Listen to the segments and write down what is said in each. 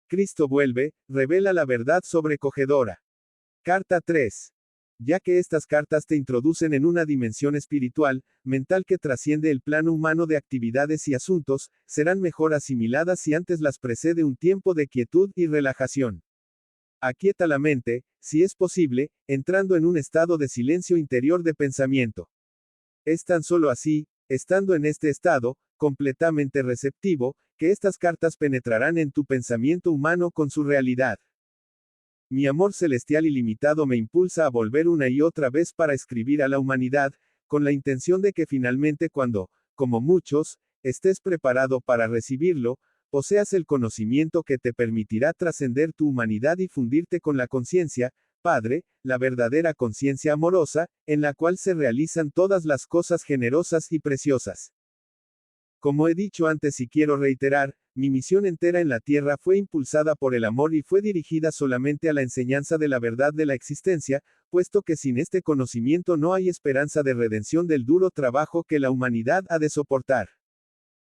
Cristo vuelve, revela la verdad sobrecogedora. Carta 3. Ya que estas cartas te introducen en una dimensión espiritual, mental que trasciende el plano humano de actividades y asuntos, serán mejor asimiladas si antes las precede un tiempo de quietud y relajación. Aquieta la mente, si es posible, entrando en un estado de silencio interior de pensamiento. Es tan solo así, estando en este estado, completamente receptivo, que estas cartas penetrarán en tu pensamiento humano con su realidad. Mi amor celestial ilimitado me impulsa a volver una y otra vez para escribir a la humanidad, con la intención de que finalmente cuando, como muchos, estés preparado para recibirlo, poseas el conocimiento que te permitirá trascender tu humanidad y fundirte con la conciencia, Padre, la verdadera conciencia amorosa, en la cual se realizan todas las cosas generosas y preciosas. Como he dicho antes y quiero reiterar, mi misión entera en la tierra fue impulsada por el amor y fue dirigida solamente a la enseñanza de la verdad de la existencia, puesto que sin este conocimiento no hay esperanza de redención del duro trabajo que la humanidad ha de soportar.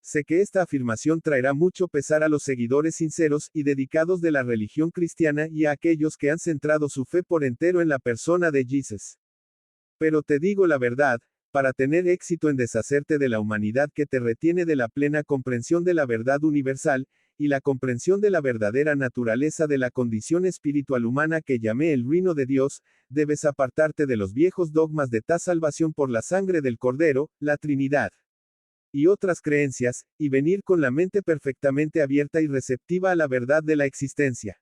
Sé que esta afirmación traerá mucho pesar a los seguidores sinceros y dedicados de la religión cristiana y a aquellos que han centrado su fe por entero en la persona de Jesús. Pero te digo la verdad, para tener éxito en deshacerte de la humanidad que te retiene de la plena comprensión de la verdad universal, y la comprensión de la verdadera naturaleza de la condición espiritual humana que llamé el reino de Dios, debes apartarte de los viejos dogmas de ta salvación por la sangre del Cordero, la Trinidad, y otras creencias, y venir con la mente perfectamente abierta y receptiva a la verdad de la existencia.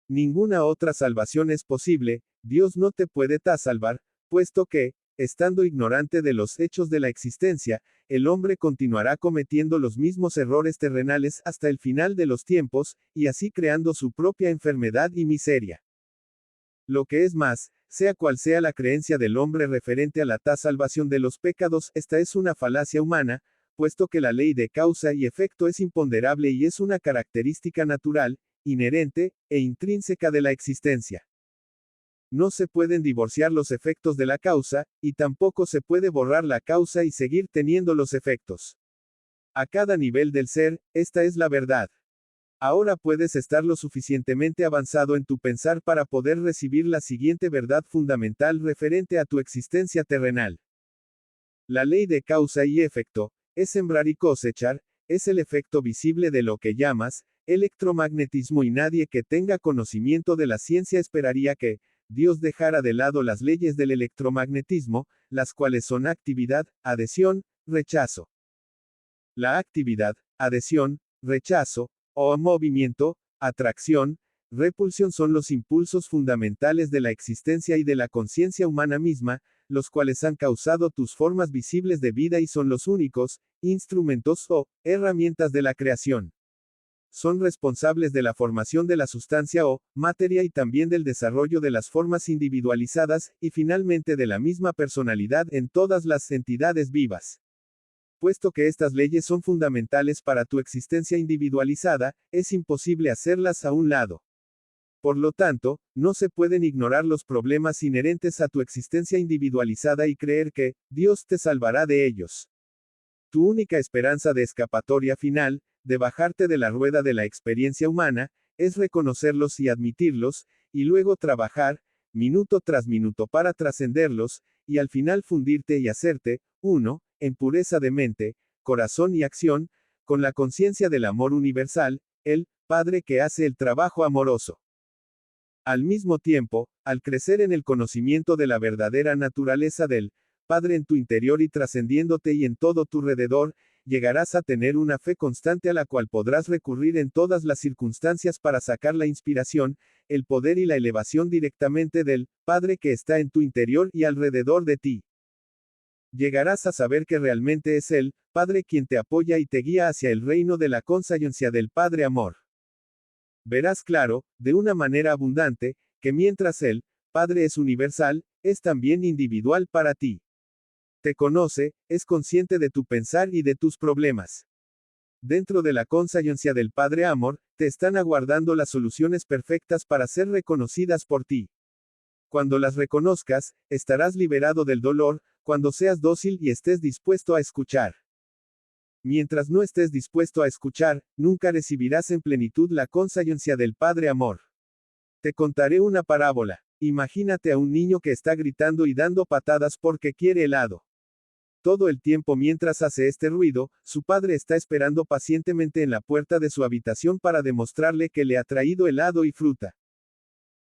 Ninguna otra salvación es posible, Dios no te puede salvar, puesto que, estando ignorante de los hechos de la existencia, el hombre continuará cometiendo los mismos errores terrenales hasta el final de los tiempos, y así creando su propia enfermedad y miseria. Lo que es más, sea cual sea la creencia del hombre referente a la salvación de los pecados, esta es una falacia humana, puesto que la ley de causa y efecto es imponderable y es una característica natural, inherente, e intrínseca de la existencia. No se pueden divorciar los efectos de la causa, y tampoco se puede borrar la causa y seguir teniendo los efectos. A cada nivel del ser, esta es la verdad. Ahora puedes estar lo suficientemente avanzado en tu pensar para poder recibir la siguiente verdad fundamental referente a tu existencia terrenal. La ley de causa y efecto, es sembrar y cosechar, es el efecto visible de lo que llamas electromagnetismo y nadie que tenga conocimiento de la ciencia esperaría que Dios dejara de lado las leyes del electromagnetismo, las cuales son actividad, adhesión, rechazo. La actividad, adhesión, rechazo, o movimiento, atracción, repulsión son los impulsos fundamentales de la existencia y de la conciencia humana misma, los cuales han causado tus formas visibles de vida y son los únicos instrumentos o herramientas de la creación. Son responsables de la formación de la sustancia o materia y también del desarrollo de las formas individualizadas, y finalmente de la misma personalidad en todas las entidades vivas. Puesto que estas leyes son fundamentales para tu existencia individualizada, es imposible hacerlas a un lado. Por lo tanto, no se pueden ignorar los problemas inherentes a tu existencia individualizada y creer que Dios te salvará de ellos. Tu única esperanza de escapatoria final, de bajarte de la rueda de la experiencia humana, es reconocerlos y admitirlos, y luego trabajar, minuto tras minuto para trascenderlos, y al final fundirte y hacerte, uno, en pureza de mente, corazón y acción, con la conciencia del amor universal, el Padre que hace el trabajo amoroso. Al mismo tiempo, al crecer en el conocimiento de la verdadera naturaleza del Padre en tu interior y trascendiéndote y en todo tu alrededor, llegarás a tener una fe constante a la cual podrás recurrir en todas las circunstancias para sacar la inspiración, el poder y la elevación directamente del Padre que está en tu interior y alrededor de ti. Llegarás a saber que realmente es el Padre quien te apoya y te guía hacia el reino de la conciencia del Padre Amor. Verás claro, de una manera abundante, que mientras el Padre es universal, es también individual para ti. Te conoce, es consciente de tu pensar y de tus problemas. Dentro de la conciencia del Padre Amor, te están aguardando las soluciones perfectas para ser reconocidas por ti. Cuando las reconozcas, estarás liberado del dolor, cuando seas dócil y estés dispuesto a escuchar. Mientras no estés dispuesto a escuchar, nunca recibirás en plenitud la conciencia del Padre Amor. Te contaré una parábola. Imagínate a un niño que está gritando y dando patadas porque quiere helado. Todo el tiempo mientras hace este ruido, su padre está esperando pacientemente en la puerta de su habitación para demostrarle que le ha traído helado y fruta.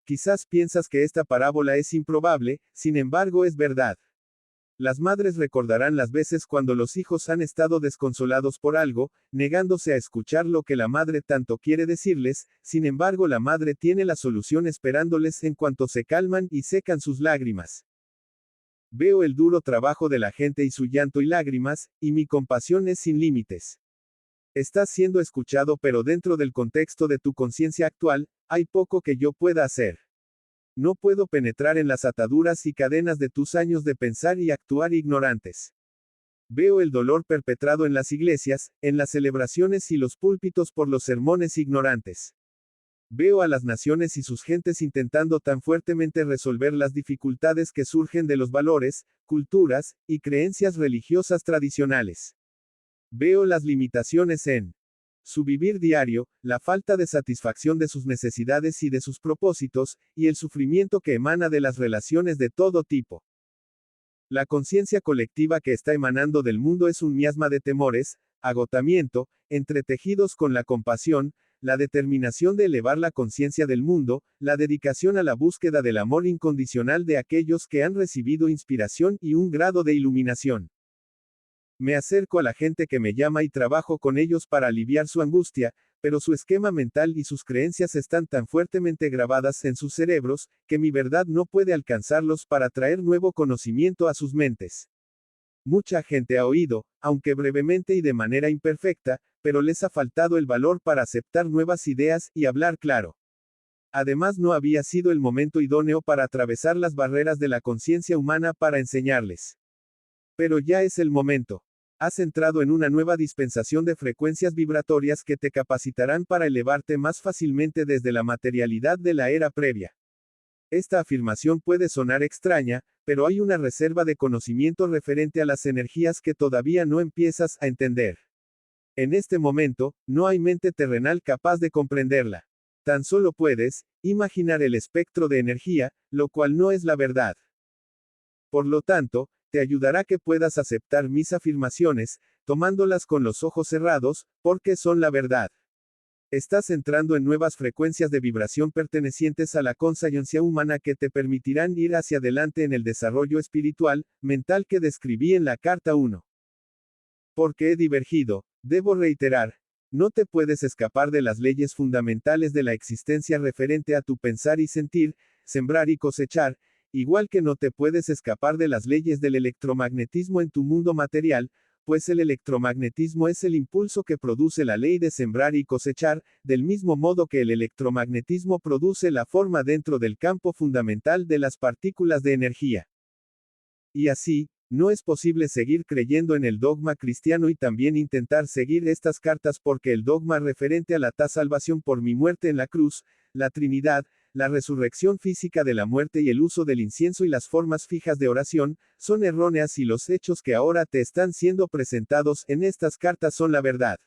Quizás piensas que esta parábola es improbable, sin embargo es verdad. Las madres recordarán las veces cuando los hijos han estado desconsolados por algo, negándose a escuchar lo que la madre tanto quiere decirles, sin embargo la madre tiene la solución esperándoles en cuanto se calman y secan sus lágrimas. Veo el duro trabajo de la gente y su llanto y lágrimas, y mi compasión es sin límites. Estás siendo escuchado, pero dentro del contexto de tu conciencia actual, hay poco que yo pueda hacer. No puedo penetrar en las ataduras y cadenas de tus años de pensar y actuar ignorantes. Veo el dolor perpetrado en las iglesias, en las celebraciones y los púlpitos por los sermones ignorantes. Veo a las naciones y sus gentes intentando tan fuertemente resolver las dificultades que surgen de los valores, culturas, y creencias religiosas tradicionales. Veo las limitaciones en su vivir diario, la falta de satisfacción de sus necesidades y de sus propósitos, y el sufrimiento que emana de las relaciones de todo tipo. La conciencia colectiva que está emanando del mundo es un miasma de temores, agotamiento, entretejidos con la compasión, la determinación de elevar la conciencia del mundo, la dedicación a la búsqueda del amor incondicional de aquellos que han recibido inspiración y un grado de iluminación. Me acerco a la gente que me llama y trabajo con ellos para aliviar su angustia, pero su esquema mental y sus creencias están tan fuertemente grabadas en sus cerebros, que mi verdad no puede alcanzarlos para traer nuevo conocimiento a sus mentes. Mucha gente ha oído, aunque brevemente y de manera imperfecta, pero les ha faltado el valor para aceptar nuevas ideas y hablar claro. Además, no había sido el momento idóneo para atravesar las barreras de la conciencia humana para enseñarles. Pero ya es el momento. Has entrado en una nueva dispensación de frecuencias vibratorias que te capacitarán para elevarte más fácilmente desde la materialidad de la era previa. Esta afirmación puede sonar extraña, pero hay una reserva de conocimiento referente a las energías que todavía no empiezas a entender. En este momento, no hay mente terrenal capaz de comprenderla. Tan solo puedes imaginar el espectro de energía, lo cual no es la verdad. Por lo tanto, te ayudará que puedas aceptar mis afirmaciones, tomándolas con los ojos cerrados, porque son la verdad. Estás entrando en nuevas frecuencias de vibración pertenecientes a la conciencia humana que te permitirán ir hacia adelante en el desarrollo espiritual, mental que describí en la carta 1. Porque he divergido, debo reiterar, no te puedes escapar de las leyes fundamentales de la existencia referente a tu pensar y sentir, sembrar y cosechar, igual que no te puedes escapar de las leyes del electromagnetismo en tu mundo material, pues el electromagnetismo es el impulso que produce la ley de sembrar y cosechar, del mismo modo que el electromagnetismo produce la forma dentro del campo fundamental de las partículas de energía. Y así, no es posible seguir creyendo en el dogma cristiano y también intentar seguir estas cartas porque el dogma referente a la salvación por mi muerte en la cruz, la Trinidad, la resurrección física de la muerte y el uso del incienso y las formas fijas de oración, son erróneas y los hechos que ahora te están siendo presentados en estas cartas son la verdad.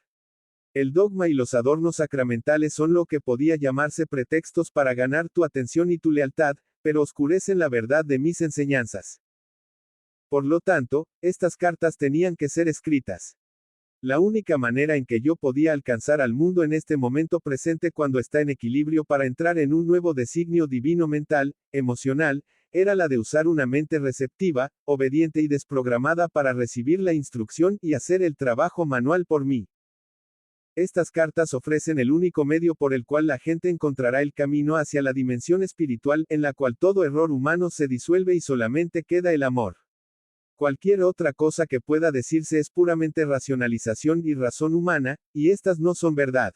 El dogma y los adornos sacramentales son lo que podía llamarse pretextos para ganar tu atención y tu lealtad, pero oscurecen la verdad de mis enseñanzas. Por lo tanto, estas cartas tenían que ser escritas. La única manera en que yo podía alcanzar al mundo en este momento presente cuando está en equilibrio para entrar en un nuevo designio divino mental, emocional, era la de usar una mente receptiva, obediente y desprogramada para recibir la instrucción y hacer el trabajo manual por mí. Estas cartas ofrecen el único medio por el cual la gente encontrará el camino hacia la dimensión espiritual en la cual todo error humano se disuelve y solamente queda el amor. Cualquier otra cosa que pueda decirse es puramente racionalización y razón humana, y estas no son verdad.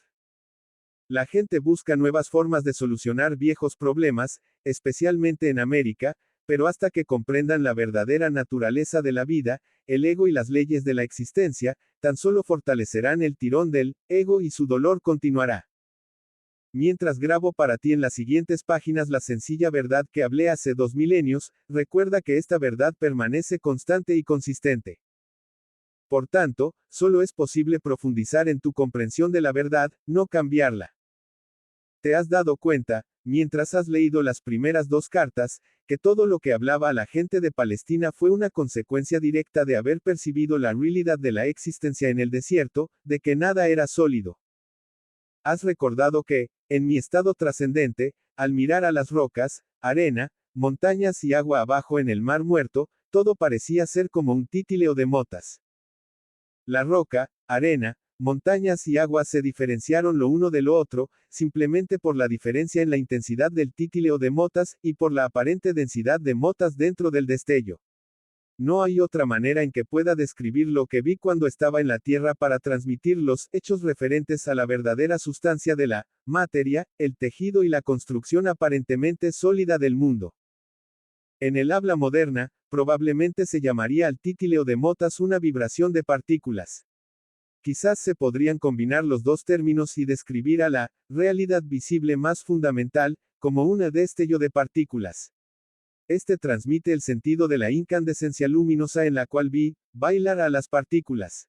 La gente busca nuevas formas de solucionar viejos problemas, especialmente en América, pero hasta que comprendan la verdadera naturaleza de la vida, el ego y las leyes de la existencia, tan solo fortalecerán el tirón del ego y su dolor continuará. Mientras grabo para ti en las siguientes páginas la sencilla verdad que hablé hace 2 milenios, recuerda que esta verdad permanece constante y consistente. Por tanto, solo es posible profundizar en tu comprensión de la verdad, no cambiarla. ¿Te has dado cuenta, mientras has leído las primeras dos cartas, que todo lo que hablaba a la gente de Palestina fue una consecuencia directa de haber percibido la realidad de la existencia en el desierto, de que nada era sólido? ¿Has recordado que, en mi estado trascendente, al mirar a las rocas, arena, montañas y agua abajo en el mar muerto, todo parecía ser como un títileo de motas? La roca, arena, montañas y agua se diferenciaron lo uno de lo otro, simplemente por la diferencia en la intensidad del títileo de motas, y por la aparente densidad de motas dentro del destello. No hay otra manera en que pueda describir lo que vi cuando estaba en la Tierra para transmitir los hechos referentes a la verdadera sustancia de la materia, el tejido y la construcción aparentemente sólida del mundo. En el habla moderna, probablemente se llamaría al títileo de motas una vibración de partículas. Quizás se podrían combinar los dos términos y describir a la realidad visible más fundamental, como un destello de partículas. Este transmite el sentido de la incandescencia luminosa en la cual vi bailar a las partículas.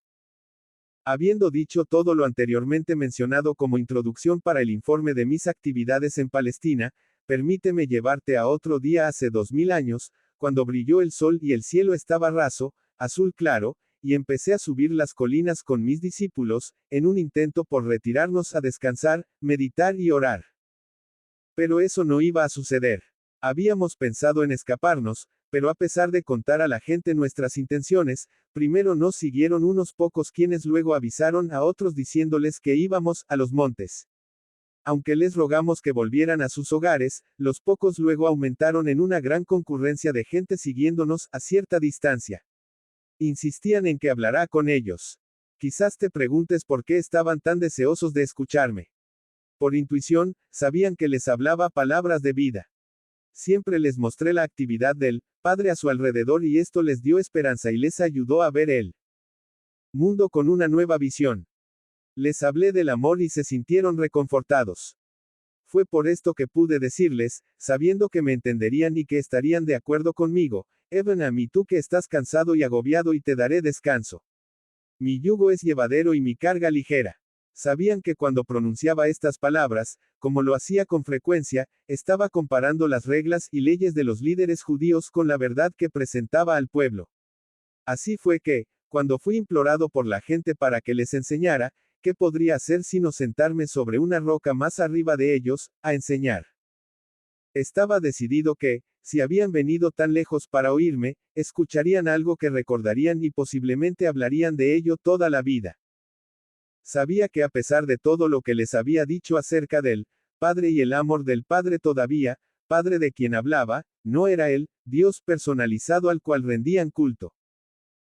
Habiendo dicho todo lo anteriormente mencionado como introducción para el informe de mis actividades en Palestina, permíteme llevarte a otro día hace 2000 años, cuando brilló el sol y el cielo estaba raso, azul claro, y empecé a subir las colinas con mis discípulos, en un intento por retirarnos a descansar, meditar y orar. Pero eso no iba a suceder. Habíamos pensado en escaparnos, pero a pesar de contar a la gente nuestras intenciones, primero nos siguieron unos pocos quienes luego avisaron a otros diciéndoles que íbamos a los montes. Aunque les rogamos que volvieran a sus hogares, los pocos luego aumentaron en una gran concurrencia de gente siguiéndonos a cierta distancia. Insistían en que hablará con ellos. Quizás te preguntes por qué estaban tan deseosos de escucharme. Por intuición, sabían que les hablaba palabras de vida. Siempre les mostré la actividad del Padre a su alrededor y esto les dio esperanza y les ayudó a ver el mundo con una nueva visión. Les hablé del amor y se sintieron reconfortados. Fue por esto que pude decirles, sabiendo que me entenderían y que estarían de acuerdo conmigo, Ven a mí tú que estás cansado y agobiado y te daré descanso. Mi yugo es llevadero y mi carga ligera. Sabían que cuando pronunciaba estas palabras, como lo hacía con frecuencia, estaba comparando las reglas y leyes de los líderes judíos con la verdad que presentaba al pueblo. Así fue que, cuando fui implorado por la gente para que les enseñara, ¿qué podría hacer sino sentarme sobre una roca más arriba de ellos, a enseñar? Estaba decidido que, si habían venido tan lejos para oírme, escucharían algo que recordarían y posiblemente hablarían de ello toda la vida. Sabía que a pesar de todo lo que les había dicho acerca del Padre y el amor del Padre todavía, Padre de quien hablaba, no era él, Dios personalizado al cual rendían culto.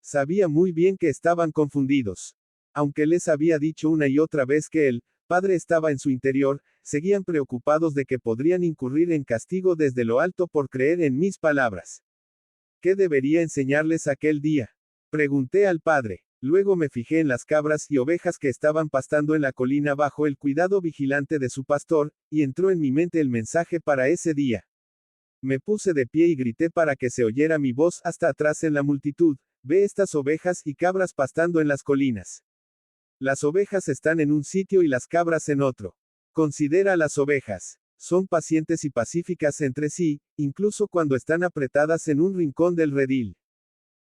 Sabía muy bien que estaban confundidos. Aunque les había dicho una y otra vez que el Padre estaba en su interior, seguían preocupados de que podrían incurrir en castigo desde lo alto por creer en mis palabras. ¿Qué debería enseñarles aquel día? Pregunté al Padre. Luego me fijé en las cabras y ovejas que estaban pastando en la colina bajo el cuidado vigilante de su pastor, y entró en mi mente el mensaje para ese día. Me puse de pie y grité para que se oyera mi voz hasta atrás en la multitud, ve estas ovejas y cabras pastando en las colinas. Las ovejas están en un sitio y las cabras en otro. Considera las ovejas. Son pacientes y pacíficas entre sí, incluso cuando están apretadas en un rincón del redil.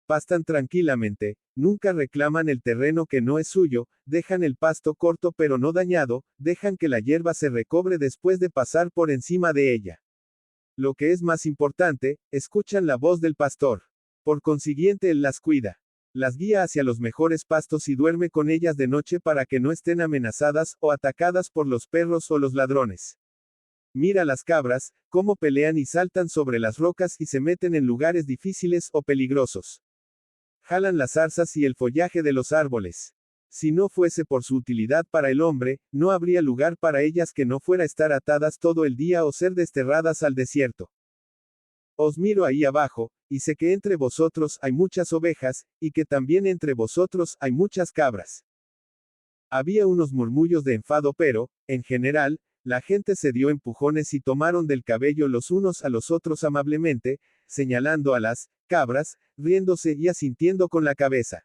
Pastan tranquilamente, nunca reclaman el terreno que no es suyo, dejan el pasto corto pero no dañado, dejan que la hierba se recobre después de pasar por encima de ella. Lo que es más importante, escuchan la voz del pastor. Por consiguiente él las cuida. Las guía hacia los mejores pastos y duerme con ellas de noche para que no estén amenazadas o atacadas por los perros o los ladrones. Mira las cabras, cómo pelean y saltan sobre las rocas y se meten en lugares difíciles o peligrosos. Jalan las zarzas y el follaje de los árboles. Si no fuese por su utilidad para el hombre, no habría lugar para ellas que no fuera estar atadas todo el día o ser desterradas al desierto. Os miro ahí abajo, y sé que entre vosotros hay muchas ovejas, y que también entre vosotros hay muchas cabras. Había unos murmullos de enfado pero, en general, la gente se dio empujones y tomaron del cabello los unos a los otros amablemente, señalando a las cabras, riéndose y asintiendo con la cabeza.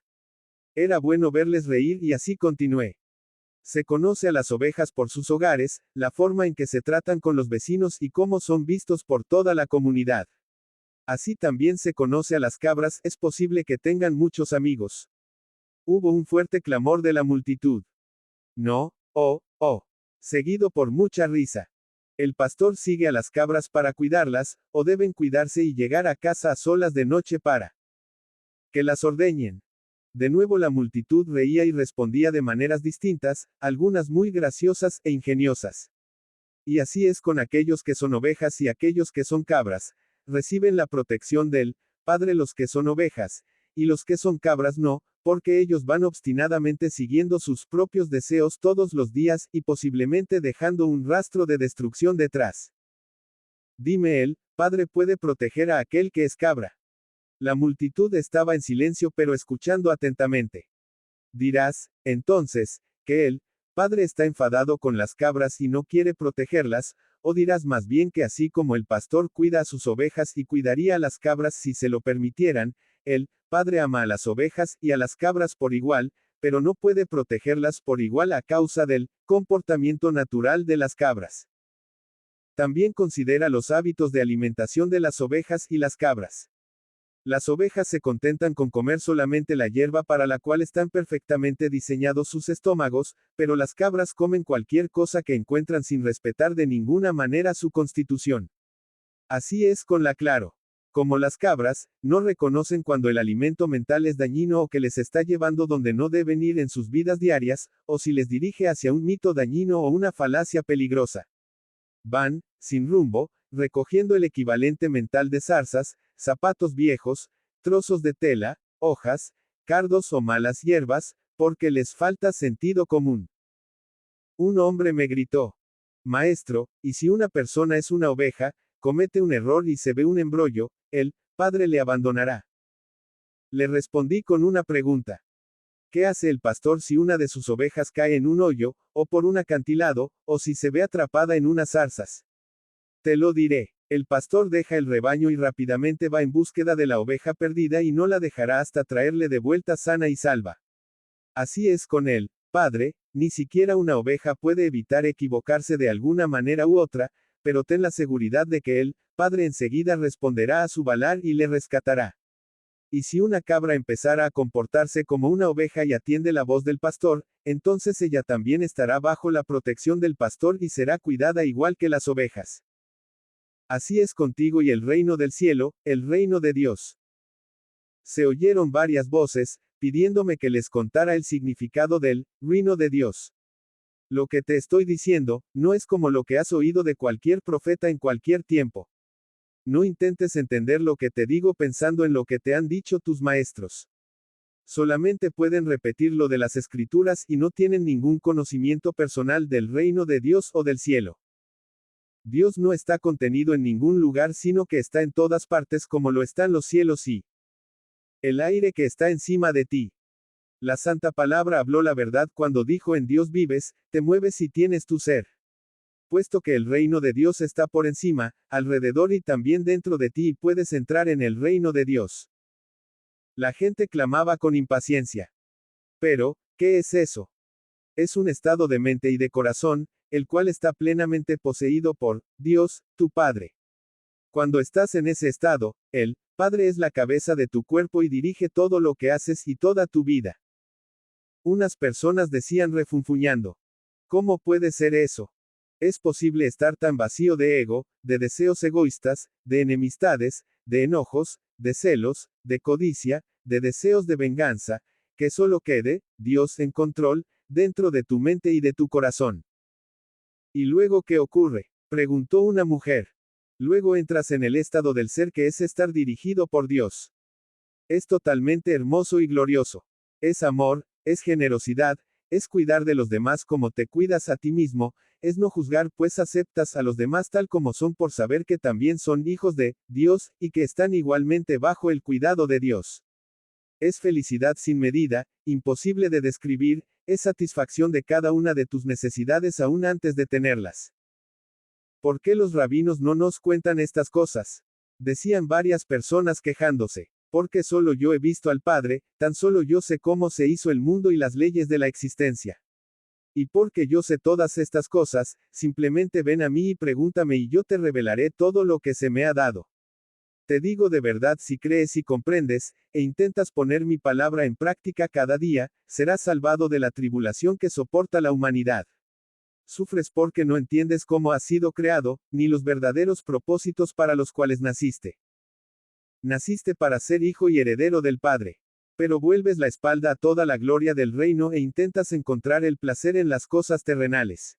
Era bueno verles reír y así continué. Se conoce a las ovejas por sus hogares, la forma en que se tratan con los vecinos y cómo son vistos por toda la comunidad. Así también se conoce a las cabras, es posible que tengan muchos amigos. Hubo un fuerte clamor de la multitud. No, oh, oh. Seguido por mucha risa. El pastor sigue a las cabras para cuidarlas, o deben cuidarse y llegar a casa a solas de noche para que las ordeñen. De nuevo la multitud reía y respondía de maneras distintas, algunas muy graciosas e ingeniosas. Y así es con aquellos que son ovejas y aquellos que son cabras, reciben la protección del Padre los que son ovejas, y los que son cabras no, porque ellos van obstinadamente siguiendo sus propios deseos todos los días y posiblemente dejando un rastro de destrucción detrás. Dime él, Padre puede proteger a aquel que es cabra. La multitud estaba en silencio pero escuchando atentamente. Dirás, entonces, que el Padre está enfadado con las cabras y no quiere protegerlas, o dirás más bien que así como el pastor cuida a sus ovejas y cuidaría a las cabras si se lo permitieran, el Padre ama a las ovejas y a las cabras por igual, pero no puede protegerlas por igual a causa del comportamiento natural de las cabras. También considera los hábitos de alimentación de las ovejas y las cabras. Las ovejas se contentan con comer solamente la hierba para la cual están perfectamente diseñados sus estómagos, pero las cabras comen cualquier cosa que encuentran sin respetar de ninguna manera su constitución. Así es con la claro. Como las cabras, no reconocen cuando el alimento mental es dañino o que les está llevando donde no deben ir en sus vidas diarias, o si les dirige hacia un mito dañino o una falacia peligrosa. Van, sin rumbo, recogiendo el equivalente mental de zarzas, zapatos viejos, trozos de tela, hojas, cardos o malas hierbas, porque les falta sentido común. Un hombre me gritó: Maestro, ¿y si una persona es una oveja, comete un error y se ve un embrollo, el Padre le abandonará? Le respondí con una pregunta. ¿Qué hace el pastor si una de sus ovejas cae en un hoyo, o por un acantilado, o si se ve atrapada en unas zarzas? Te lo diré. El pastor deja el rebaño y rápidamente va en búsqueda de la oveja perdida y no la dejará hasta traerle de vuelta sana y salva. Así es con él, Padre, ni siquiera una oveja puede evitar equivocarse de alguna manera u otra, pero ten la seguridad de que él, Padre enseguida responderá a su balar y le rescatará. Y si una cabra empezara a comportarse como una oveja y atiende la voz del pastor, entonces ella también estará bajo la protección del pastor y será cuidada igual que las ovejas. Así es contigo y el reino del cielo, el reino de Dios. Se oyeron varias voces, pidiéndome que les contara el significado del reino de Dios. Lo que te estoy diciendo, no es como lo que has oído de cualquier profeta en cualquier tiempo. No intentes entender lo que te digo pensando en lo que te han dicho tus maestros. Solamente pueden repetir lo de las escrituras y no tienen ningún conocimiento personal del reino de Dios o del cielo. Dios no está contenido en ningún lugar sino que está en todas partes como lo están los cielos y el aire que está encima de ti. La Santa Palabra habló la verdad cuando dijo: en Dios vives, te mueves y tienes tu ser. Puesto que el reino de Dios está por encima, alrededor y también dentro de ti y puedes entrar en el reino de Dios. La gente clamaba con impaciencia. Pero, ¿qué es eso? Es un estado de mente y de corazón, el cual está plenamente poseído por Dios, tu Padre. Cuando estás en ese estado, el Padre es la cabeza de tu cuerpo y dirige todo lo que haces y toda tu vida. Unas personas decían refunfuñando: ¿cómo puede ser eso? ¿Es posible estar tan vacío de ego, de deseos egoístas, de enemistades, de enojos, de celos, de codicia, de deseos de venganza, que solo quede Dios en control, dentro de tu mente y de tu corazón? ¿Y luego qué ocurre?, preguntó una mujer. Luego entras en el estado del ser que es estar dirigido por Dios. Es totalmente hermoso y glorioso. Es amor, es generosidad, es cuidar de los demás como te cuidas a ti mismo, es no juzgar pues aceptas a los demás tal como son por saber que también son hijos de Dios, y que están igualmente bajo el cuidado de Dios. Es felicidad sin medida, imposible de describir, es satisfacción de cada una de tus necesidades aún antes de tenerlas. ¿Por qué los rabinos no nos cuentan estas cosas?, decían varias personas quejándose. Porque solo yo he visto al Padre, tan solo yo sé cómo se hizo el mundo y las leyes de la existencia. Y porque yo sé todas estas cosas, simplemente ven a mí y pregúntame y yo te revelaré todo lo que se me ha dado. Te digo de verdad, si crees y comprendes, e intentas poner mi palabra en práctica cada día, serás salvado de la tribulación que soporta la humanidad. Sufres porque no entiendes cómo has sido creado, ni los verdaderos propósitos para los cuales naciste. Naciste para ser hijo y heredero del Padre. Pero vuelves la espalda a toda la gloria del reino e intentas encontrar el placer en las cosas terrenales.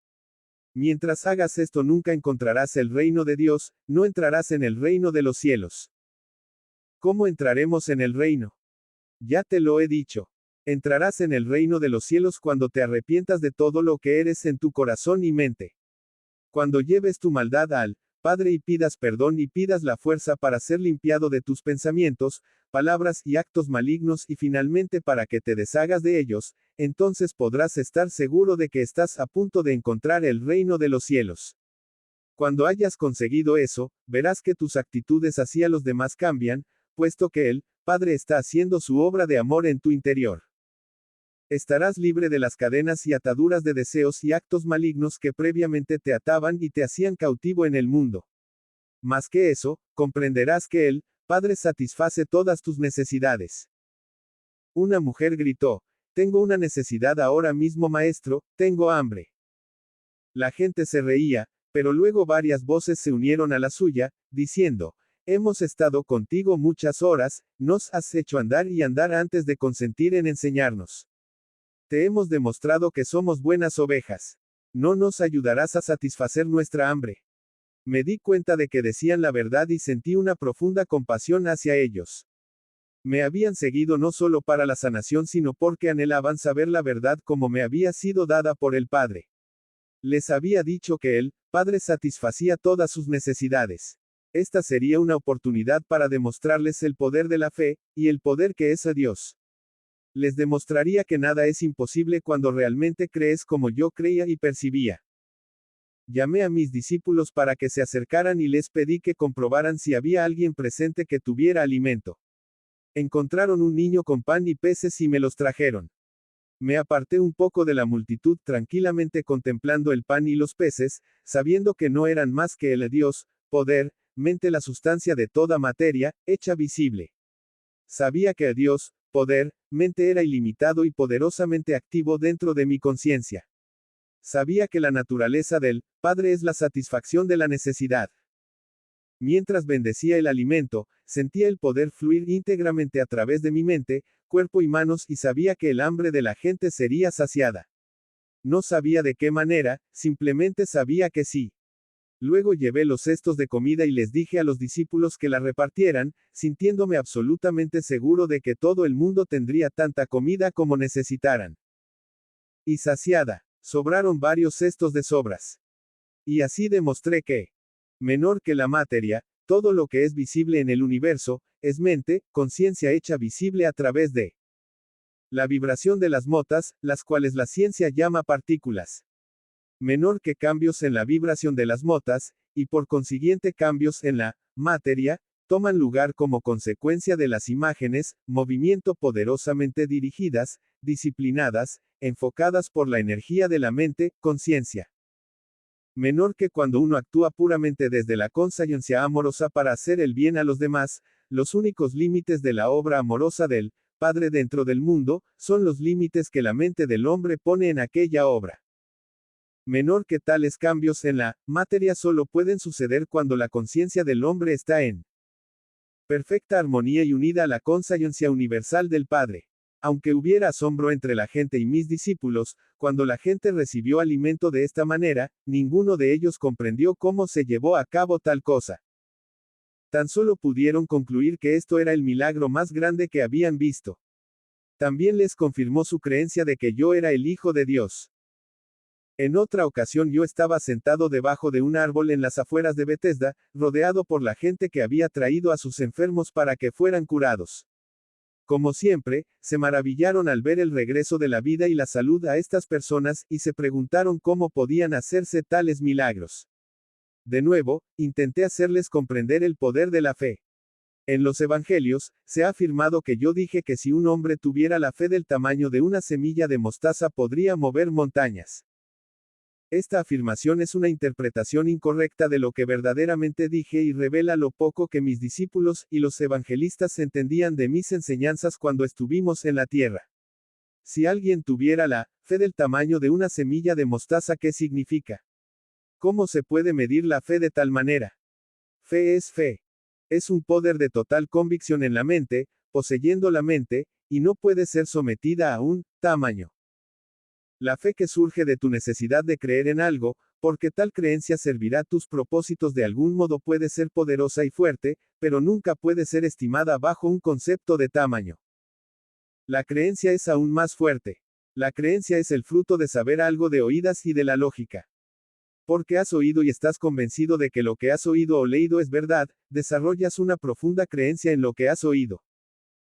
Mientras hagas esto nunca encontrarás el reino de Dios, no entrarás en el reino de los cielos. ¿Cómo entraremos en el reino? Ya te lo he dicho. Entrarás en el reino de los cielos cuando te arrepientas de todo lo que eres en tu corazón y mente. Cuando lleves tu maldad al Padre y pidas perdón y pidas la fuerza para ser limpiado de tus pensamientos, palabras y actos malignos y finalmente para que te deshagas de ellos, entonces podrás estar seguro de que estás a punto de encontrar el reino de los cielos. Cuando hayas conseguido eso, verás que tus actitudes hacia los demás cambian, puesto que el Padre está haciendo su obra de amor en tu interior. Estarás libre de las cadenas y ataduras de deseos y actos malignos que previamente te ataban y te hacían cautivo en el mundo. Más que eso, comprenderás que el Padre satisface todas tus necesidades. Una mujer gritó: «Tengo una necesidad ahora mismo, maestro, tengo hambre». La gente se reía, pero luego varias voces se unieron a la suya, diciendo: «Hemos estado contigo muchas horas, nos has hecho andar y andar antes de consentir en enseñarnos. Te hemos demostrado que somos buenas ovejas. ¿No nos ayudarás a satisfacer nuestra hambre?». Me di cuenta de que decían la verdad y sentí una profunda compasión hacia ellos. Me habían seguido no solo para la sanación sino porque anhelaban saber la verdad como me había sido dada por el Padre. Les había dicho que el Padre satisfacía todas sus necesidades. Esta sería una oportunidad para demostrarles el poder de la fe, y el poder que es a Dios. Les demostraría que nada es imposible cuando realmente crees como yo creía y percibía. Llamé a mis discípulos para que se acercaran y les pedí que comprobaran si había alguien presente que tuviera alimento. Encontraron un niño con pan y peces y me los trajeron. Me aparté un poco de la multitud tranquilamente contemplando el pan y los peces, sabiendo que no eran más que el Dios, poder, mente, la sustancia de toda materia, hecha visible. Sabía que el Dios, poder, mente era ilimitado y poderosamente activo dentro de mi conciencia. Sabía que la naturaleza del Padre es la satisfacción de la necesidad. Mientras bendecía el alimento, sentía el poder fluir íntegramente a través de mi mente, cuerpo y manos y sabía que el hambre de la gente sería saciada. No sabía de qué manera, simplemente sabía que sí. Luego llevé los cestos de comida y les dije a los discípulos que la repartieran, sintiéndome absolutamente seguro de que todo el mundo tendría tanta comida como necesitaran. Y saciada, sobraron varios cestos de sobras. Y así demostré que, menor que la materia, todo lo que es visible en el universo, es mente, conciencia hecha visible a través de la vibración de las motas, las cuales la ciencia llama partículas. Menor que cambios en la vibración de las motas, y por consiguiente cambios en la materia, toman lugar como consecuencia de las imágenes, movimiento poderosamente dirigidas, disciplinadas, enfocadas por la energía de la mente, conciencia. Menor que cuando uno actúa puramente desde la conciencia amorosa para hacer el bien a los demás, los únicos límites de la obra amorosa del Padre dentro del mundo, son los límites que la mente del hombre pone en aquella obra. Menor que tales cambios en la materia solo pueden suceder cuando la conciencia del hombre está en perfecta armonía y unida a la conciencia universal del Padre. Aunque hubiera asombro entre la gente y mis discípulos, cuando la gente recibió alimento de esta manera, ninguno de ellos comprendió cómo se llevó a cabo tal cosa. Tan solo pudieron concluir que esto era el milagro más grande que habían visto. También les confirmó su creencia de que yo era el Hijo de Dios. En otra ocasión yo estaba sentado debajo de un árbol en las afueras de Betesda, rodeado por la gente que había traído a sus enfermos para que fueran curados. Como siempre, se maravillaron al ver el regreso de la vida y la salud a estas personas, y se preguntaron cómo podían hacerse tales milagros. De nuevo, intenté hacerles comprender el poder de la fe. En los Evangelios, se ha afirmado que yo dije que si un hombre tuviera la fe del tamaño de una semilla de mostaza podría mover montañas. Esta afirmación es una interpretación incorrecta de lo que verdaderamente dije y revela lo poco que mis discípulos y los evangelistas entendían de mis enseñanzas cuando estuvimos en la tierra. Si alguien tuviera la fe del tamaño de una semilla de mostaza, ¿qué significa? ¿Cómo se puede medir la fe de tal manera? Fe es fe. Es un poder de total convicción en la mente, poseyendo la mente, y no puede ser sometida a un tamaño. La fe que surge de tu necesidad de creer en algo, porque tal creencia servirá tus propósitos de algún modo, puede ser poderosa y fuerte, pero nunca puede ser estimada bajo un concepto de tamaño. La creencia es aún más fuerte. La creencia es el fruto de saber algo de oídas y de la lógica. Porque has oído y estás convencido de que lo que has oído o leído es verdad, desarrollas una profunda creencia en lo que has oído.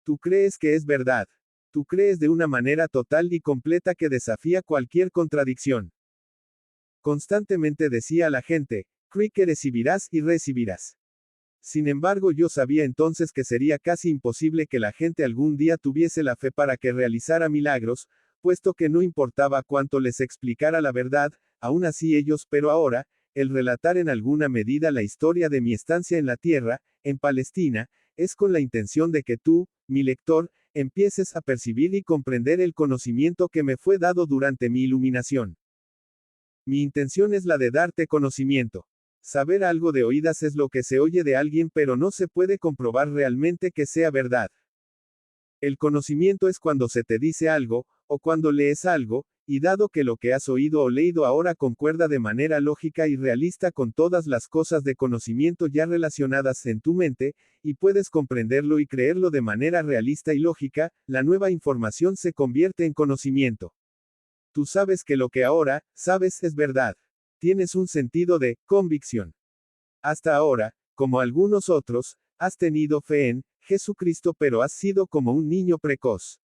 Tú crees que es verdad. Tú crees de una manera total y completa que desafía cualquier contradicción. Constantemente decía a la gente, cree que recibirás y recibirás. Sin embargo, yo sabía entonces que sería casi imposible que la gente algún día tuviese la fe para que realizara milagros, puesto que no importaba cuánto les explicara la verdad, aún así ellos, pero ahora, el relatar en alguna medida la historia de mi estancia en la tierra, en Palestina, es con la intención de que tú, mi lector, empieces a percibir y comprender el conocimiento que me fue dado durante mi iluminación. Mi intención es la de darte conocimiento. Saber algo de oídas es lo que se oye de alguien, pero no se puede comprobar realmente que sea verdad. El conocimiento es cuando se te dice algo, o cuando lees algo, y dado que lo que has oído o leído ahora concuerda de manera lógica y realista con todas las cosas de conocimiento ya relacionadas en tu mente, y puedes comprenderlo y creerlo de manera realista y lógica, la nueva información se convierte en conocimiento. Tú sabes que lo que ahora sabes es verdad. Tienes un sentido de convicción. Hasta ahora, como algunos otros, has tenido fe en Jesucristo, pero has sido como un niño precoz.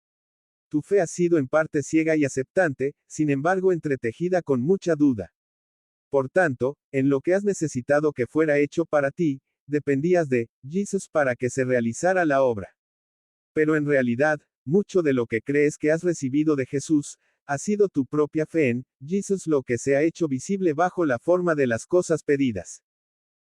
Tu fe ha sido en parte ciega y aceptante, sin embargo entretejida con mucha duda. Por tanto, en lo que has necesitado que fuera hecho para ti, dependías de Jesús para que se realizara la obra. Pero en realidad, mucho de lo que crees que has recibido de Jesús, ha sido tu propia fe en Jesús lo que se ha hecho visible bajo la forma de las cosas pedidas.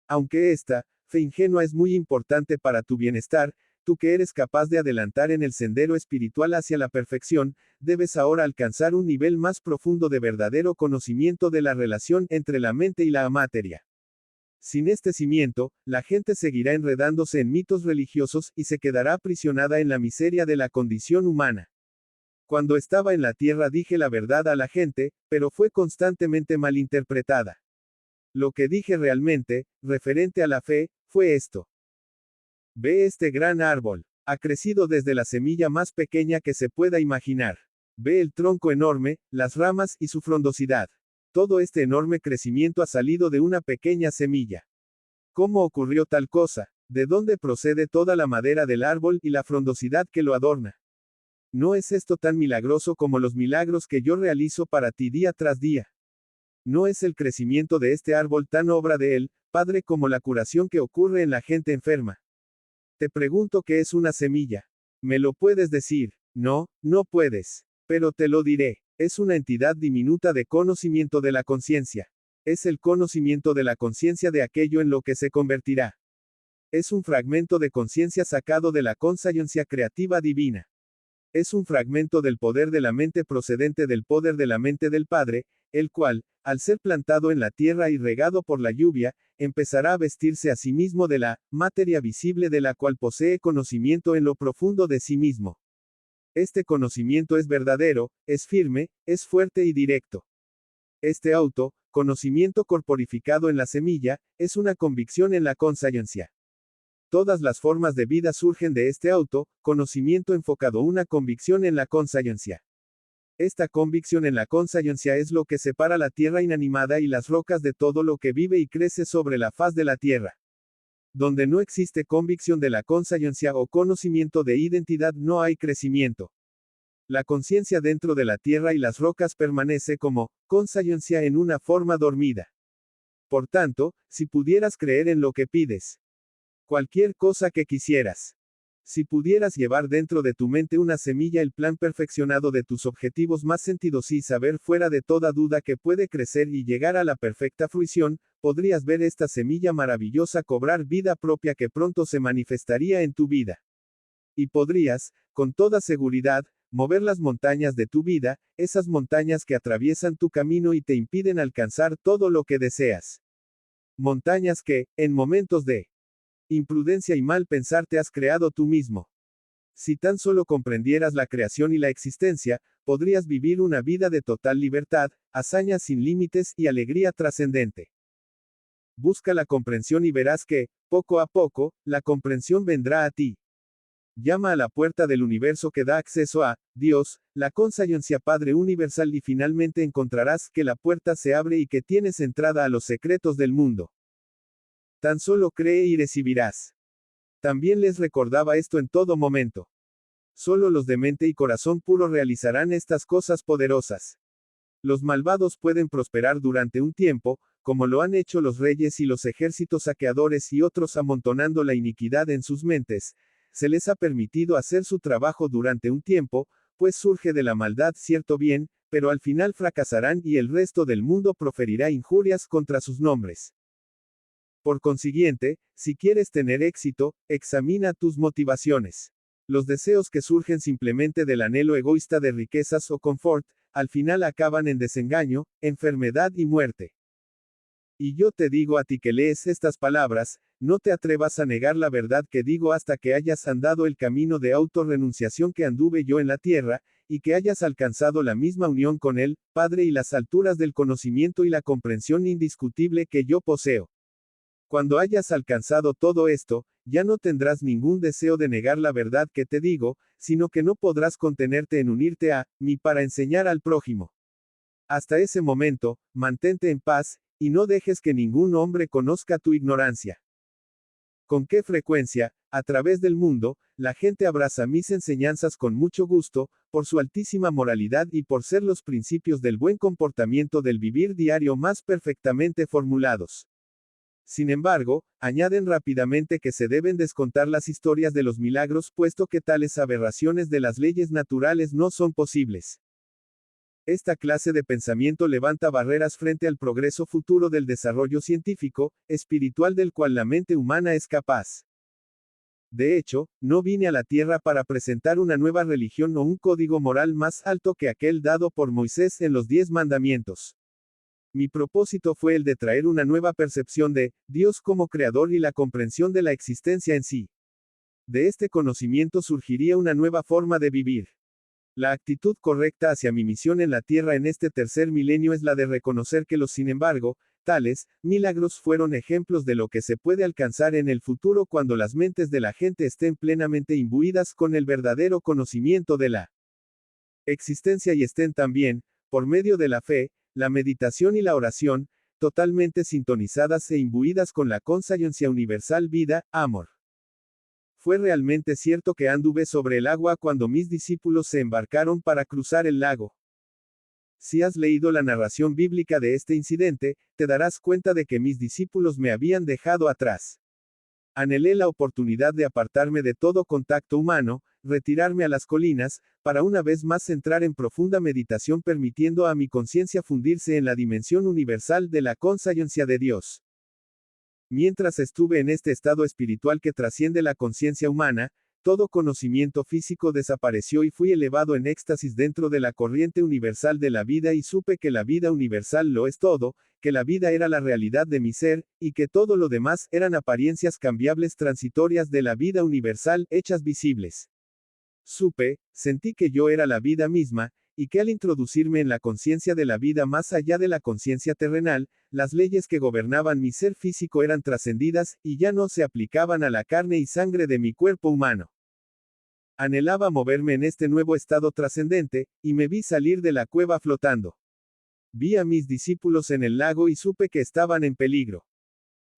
Aunque esta fe ingenua es muy importante para tu bienestar, tú que eres capaz de adelantar en el sendero espiritual hacia la perfección, debes ahora alcanzar un nivel más profundo de verdadero conocimiento de la relación entre la mente y la materia. Sin este cimiento, la gente seguirá enredándose en mitos religiosos y se quedará aprisionada en la miseria de la condición humana. Cuando estaba en la tierra dije la verdad a la gente, pero fue constantemente malinterpretada. Lo que dije realmente, referente a la fe, fue esto. Ve este gran árbol. Ha crecido desde la semilla más pequeña que se pueda imaginar. Ve el tronco enorme, las ramas y su frondosidad. Todo este enorme crecimiento ha salido de una pequeña semilla. ¿Cómo ocurrió tal cosa? ¿De dónde procede toda la madera del árbol y la frondosidad que lo adorna? ¿No es esto tan milagroso como los milagros que yo realizo para ti día tras día? ¿No es el crecimiento de este árbol tan obra de él, Padre, como la curación que ocurre en la gente enferma? Te pregunto qué es una semilla. ¿Me lo puedes decir? No, no puedes. Pero te lo diré. Es una entidad diminuta de conocimiento de la conciencia. Es el conocimiento de la conciencia de aquello en lo que se convertirá. Es un fragmento de conciencia sacado de la conciencia creativa divina. Es un fragmento del poder de la mente procedente del poder de la mente del Padre, el cual, al ser plantado en la tierra y regado por la lluvia, empezará a vestirse a sí mismo de la materia visible de la cual posee conocimiento en lo profundo de sí mismo. Este conocimiento es verdadero, es firme, es fuerte y directo. Este conocimiento corporificado en la semilla, es una convicción en la conciencia. Todas las formas de vida surgen de este conocimiento enfocado, una convicción en la conciencia. Esta convicción en la conciencia es lo que separa la tierra inanimada y las rocas de todo lo que vive y crece sobre la faz de la tierra. Donde no existe convicción de la conciencia o conocimiento de identidad, no hay crecimiento. La conciencia dentro de la tierra y las rocas permanece como conciencia en una forma dormida. Por tanto, si pudieras creer en lo que pides, Cualquier cosa que quisieras. Si pudieras llevar dentro de tu mente una semilla el plan perfeccionado de tus objetivos más sentidos y saber fuera de toda duda que puede crecer y llegar a la perfecta fruición, podrías ver esta semilla maravillosa cobrar vida propia que pronto se manifestaría en tu vida. Y podrías, con toda seguridad, mover las montañas de tu vida, esas montañas que atraviesan tu camino y te impiden alcanzar todo lo que deseas. Montañas que, en momentos de imprudencia y mal pensar te has creado tú mismo. Si tan solo comprendieras la creación y la existencia, podrías vivir una vida de total libertad, hazañas sin límites y alegría trascendente. Busca la comprensión y verás que, poco a poco, la comprensión vendrá a ti. Llama a la puerta del universo que da acceso a Dios, la conciencia Padre Universal y finalmente encontrarás que la puerta se abre y que tienes entrada a los secretos del mundo. Tan solo cree y recibirás. También les recordaba esto en todo momento. Solo los de mente y corazón puro realizarán estas cosas poderosas. Los malvados pueden prosperar durante un tiempo, como lo han hecho los reyes y los ejércitos saqueadores y otros amontonando la iniquidad en sus mentes. Se les ha permitido hacer su trabajo durante un tiempo, pues surge de la maldad cierto bien, pero al final fracasarán y el resto del mundo proferirá injurias contra sus nombres. Por consiguiente, si quieres tener éxito, examina tus motivaciones. Los deseos que surgen simplemente del anhelo egoísta de riquezas o confort, al final acaban en desengaño, enfermedad y muerte. Y yo te digo a ti que lees estas palabras, no te atrevas a negar la verdad que digo hasta que hayas andado el camino de autorrenunciación que anduve yo en la tierra, y que hayas alcanzado la misma unión con Él, Padre y las alturas del conocimiento y la comprensión indiscutible que yo poseo. Cuando hayas alcanzado todo esto, ya no tendrás ningún deseo de negar la verdad que te digo, sino que no podrás contenerte en unirte a mí para enseñar al prójimo. Hasta ese momento, mantente en paz, y no dejes que ningún hombre conozca tu ignorancia. ¿Con qué frecuencia, a través del mundo, la gente abraza mis enseñanzas con mucho gusto, por su altísima moralidad y por ser los principios del buen comportamiento del vivir diario más perfectamente formulados? Sin embargo, añaden rápidamente que se deben descontar las historias de los milagros puesto que tales aberraciones de las leyes naturales no son posibles. Esta clase de pensamiento levanta barreras frente al progreso futuro del desarrollo científico, espiritual del cual la mente humana es capaz. De hecho, no vine a la Tierra para presentar una nueva religión o un código moral más alto que aquel dado por Moisés en los 10 mandamientos. Mi propósito fue el de traer una nueva percepción de Dios como creador y la comprensión de la existencia en sí. De este conocimiento surgiría una nueva forma de vivir. La actitud correcta hacia mi misión en la Tierra en este tercer milenio es la de reconocer que sin embargo, tales milagros fueron ejemplos de lo que se puede alcanzar en el futuro cuando las mentes de la gente estén plenamente imbuidas con el verdadero conocimiento de la existencia y estén también, por medio de la fe, la meditación y la oración, totalmente sintonizadas e imbuidas con la conciencia universal vida, amor. Fue realmente cierto que anduve sobre el agua cuando mis discípulos se embarcaron para cruzar el lago. Si has leído la narración bíblica de este incidente, te darás cuenta de que mis discípulos me habían dejado atrás. Anhelé la oportunidad de apartarme de todo contacto humano, retirarme a las colinas, para una vez más entrar en profunda meditación permitiendo a mi conciencia fundirse en la dimensión universal de la conciencia de Dios. Mientras estuve en este estado espiritual que trasciende la conciencia humana, todo conocimiento físico desapareció y fui elevado en éxtasis dentro de la corriente universal de la vida y supe que la vida universal lo es todo, que la vida era la realidad de mi ser, y que todo lo demás eran apariencias cambiables transitorias de la vida universal hechas visibles. Sentí que yo era la vida misma, y que al introducirme en la conciencia de la vida más allá de la conciencia terrenal, las leyes que gobernaban mi ser físico eran trascendidas, y ya no se aplicaban a la carne y sangre de mi cuerpo humano. Anhelaba moverme en este nuevo estado trascendente, y me vi salir de la cueva flotando. Vi a mis discípulos en el lago y supe que estaban en peligro.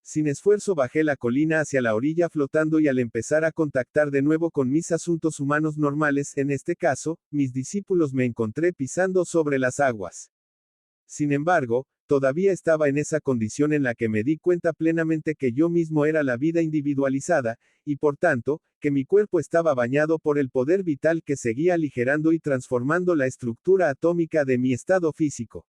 Sin esfuerzo bajé la colina hacia la orilla flotando y al empezar a contactar de nuevo con mis asuntos humanos normales, en este caso, mis discípulos me encontré pisando sobre las aguas. Sin embargo, todavía estaba en esa condición en la que me di cuenta plenamente que yo mismo era la vida individualizada, y por tanto, que mi cuerpo estaba bañado por el poder vital que seguía aligerando y transformando la estructura atómica de mi estado físico.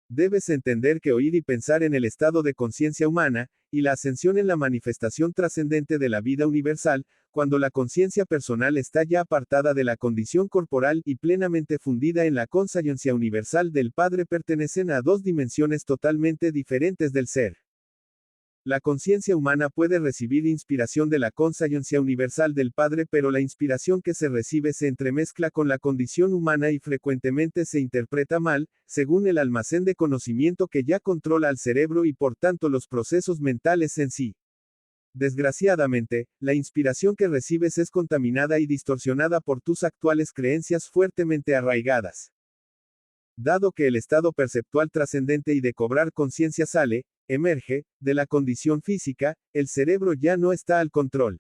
Debes entender que oír y pensar en el estado de conciencia humana, y la ascensión en la manifestación trascendente de la vida universal, cuando la conciencia personal está ya apartada de la condición corporal y plenamente fundida en la consciencia universal del Padre, pertenecen a dos dimensiones totalmente diferentes del ser. La conciencia humana puede recibir inspiración de la consciencia universal del Padre, pero la inspiración que se recibe se entremezcla con la condición humana y frecuentemente se interpreta mal, según el almacén de conocimiento que ya controla al cerebro y por tanto los procesos mentales en sí. Desgraciadamente, la inspiración que recibes es contaminada y distorsionada por tus actuales creencias fuertemente arraigadas. Dado que el estado perceptual trascendente y de cobrar conciencia emerge, de la condición física, el cerebro ya no está al control.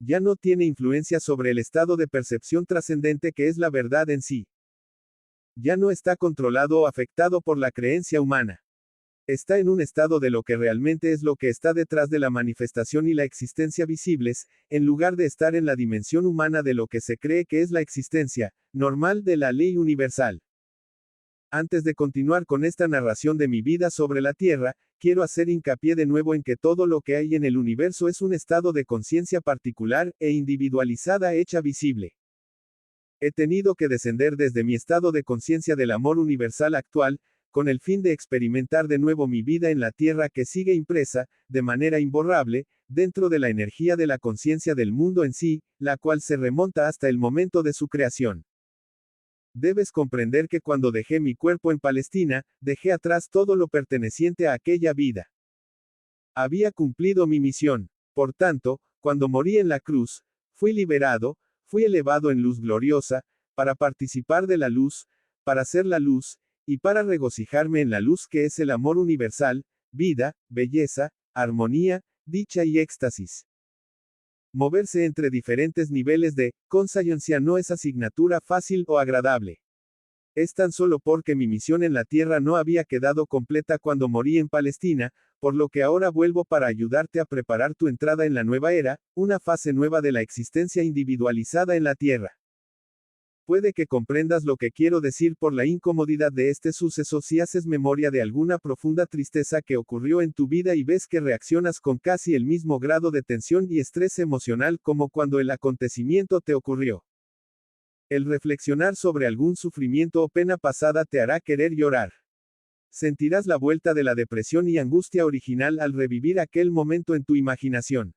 Ya no tiene influencia sobre el estado de percepción trascendente que es la verdad en sí. Ya no está controlado o afectado por la creencia humana. Está en un estado de lo que realmente es lo que está detrás de la manifestación y la existencia visibles, en lugar de estar en la dimensión humana de lo que se cree que es la existencia normal de la ley universal. Antes de continuar con esta narración de mi vida sobre la Tierra, quiero hacer hincapié de nuevo en que todo lo que hay en el universo es un estado de conciencia particular e individualizada hecha visible. He tenido que descender desde mi estado de conciencia del amor universal actual, con el fin de experimentar de nuevo mi vida en la Tierra que sigue impresa, de manera imborrable, dentro de la energía de la conciencia del mundo en sí, la cual se remonta hasta el momento de su creación. Debes comprender que cuando dejé mi cuerpo en Palestina, dejé atrás todo lo perteneciente a aquella vida. Había cumplido mi misión. Por tanto, cuando morí en la cruz, fui liberado, fui elevado en luz gloriosa, para participar de la luz, para ser la luz, y para regocijarme en la luz que es el amor universal, vida, belleza, armonía, dicha y éxtasis. Moverse entre diferentes niveles de consciencia no es asignatura fácil o agradable. Es tan solo porque mi misión en la Tierra no había quedado completa cuando morí en Palestina, por lo que ahora vuelvo para ayudarte a preparar tu entrada en la nueva era, una fase nueva de la existencia individualizada en la Tierra. Puede que comprendas lo que quiero decir por la incomodidad de este suceso si haces memoria de alguna profunda tristeza que ocurrió en tu vida y ves que reaccionas con casi el mismo grado de tensión y estrés emocional como cuando el acontecimiento te ocurrió. El reflexionar sobre algún sufrimiento o pena pasada te hará querer llorar. Sentirás la vuelta de la depresión y angustia original al revivir aquel momento en tu imaginación.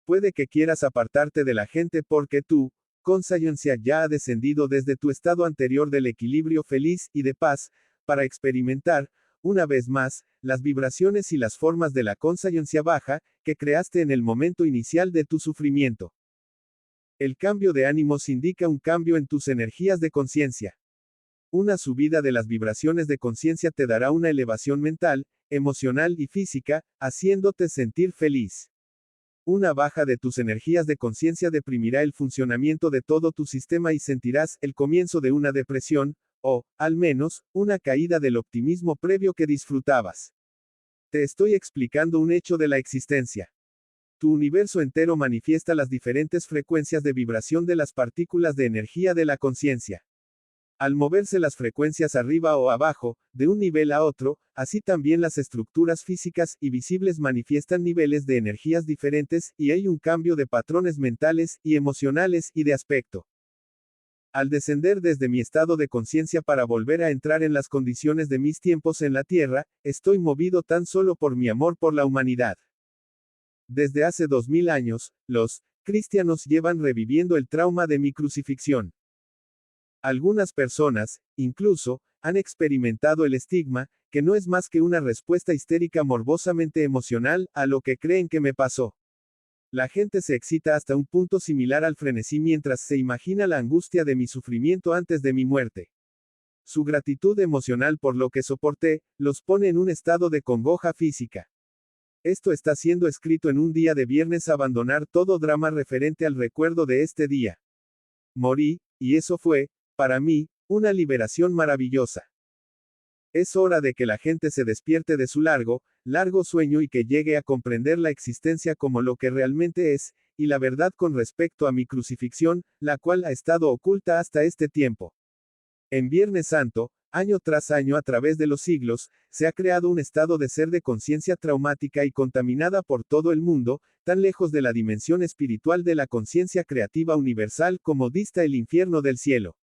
Puede que quieras apartarte de la gente porque tú, consciencia ya ha descendido desde tu estado anterior del equilibrio feliz y de paz, para experimentar, una vez más, las vibraciones y las formas de la consciencia baja, que creaste en el momento inicial de tu sufrimiento. El cambio de ánimos indica un cambio en tus energías de conciencia. Una subida de las vibraciones de conciencia te dará una elevación mental, emocional y física, haciéndote sentir feliz. Una baja de tus energías de conciencia deprimirá el funcionamiento de todo tu sistema y sentirás el comienzo de una depresión, o, al menos, una caída del optimismo previo que disfrutabas. Te estoy explicando un hecho de la existencia. Tu universo entero manifiesta las diferentes frecuencias de vibración de las partículas de energía de la conciencia. Al moverse las frecuencias arriba o abajo, de un nivel a otro, así también las estructuras físicas y visibles manifiestan niveles de energías diferentes, y hay un cambio de patrones mentales y emocionales y de aspecto. Al descender desde mi estado de conciencia para volver a entrar en las condiciones de mis tiempos en la Tierra, estoy movido tan solo por mi amor por la humanidad. Desde hace 2000 años, los cristianos llevan reviviendo el trauma de mi crucifixión. Algunas personas, incluso, han experimentado el estigma, que no es más que una respuesta histérica morbosamente emocional, a lo que creen que me pasó. La gente se excita hasta un punto similar al frenesí mientras se imagina la angustia de mi sufrimiento antes de mi muerte. Su gratitud emocional por lo que soporté, los pone en un estado de congoja física. Esto está siendo escrito en un día de viernes. Abandonar todo drama referente al recuerdo de este día. Morí, y eso fue, para mí, una liberación maravillosa. Es hora de que la gente se despierte de su largo sueño y que llegue a comprender la existencia como lo que realmente es, y la verdad con respecto a mi crucifixión, la cual ha estado oculta hasta este tiempo. En Viernes Santo, año tras año a través de los siglos, se ha creado un estado de ser de conciencia traumática y contaminada por todo el mundo, tan lejos de la dimensión espiritual de la conciencia creativa universal como dista el infierno del cielo.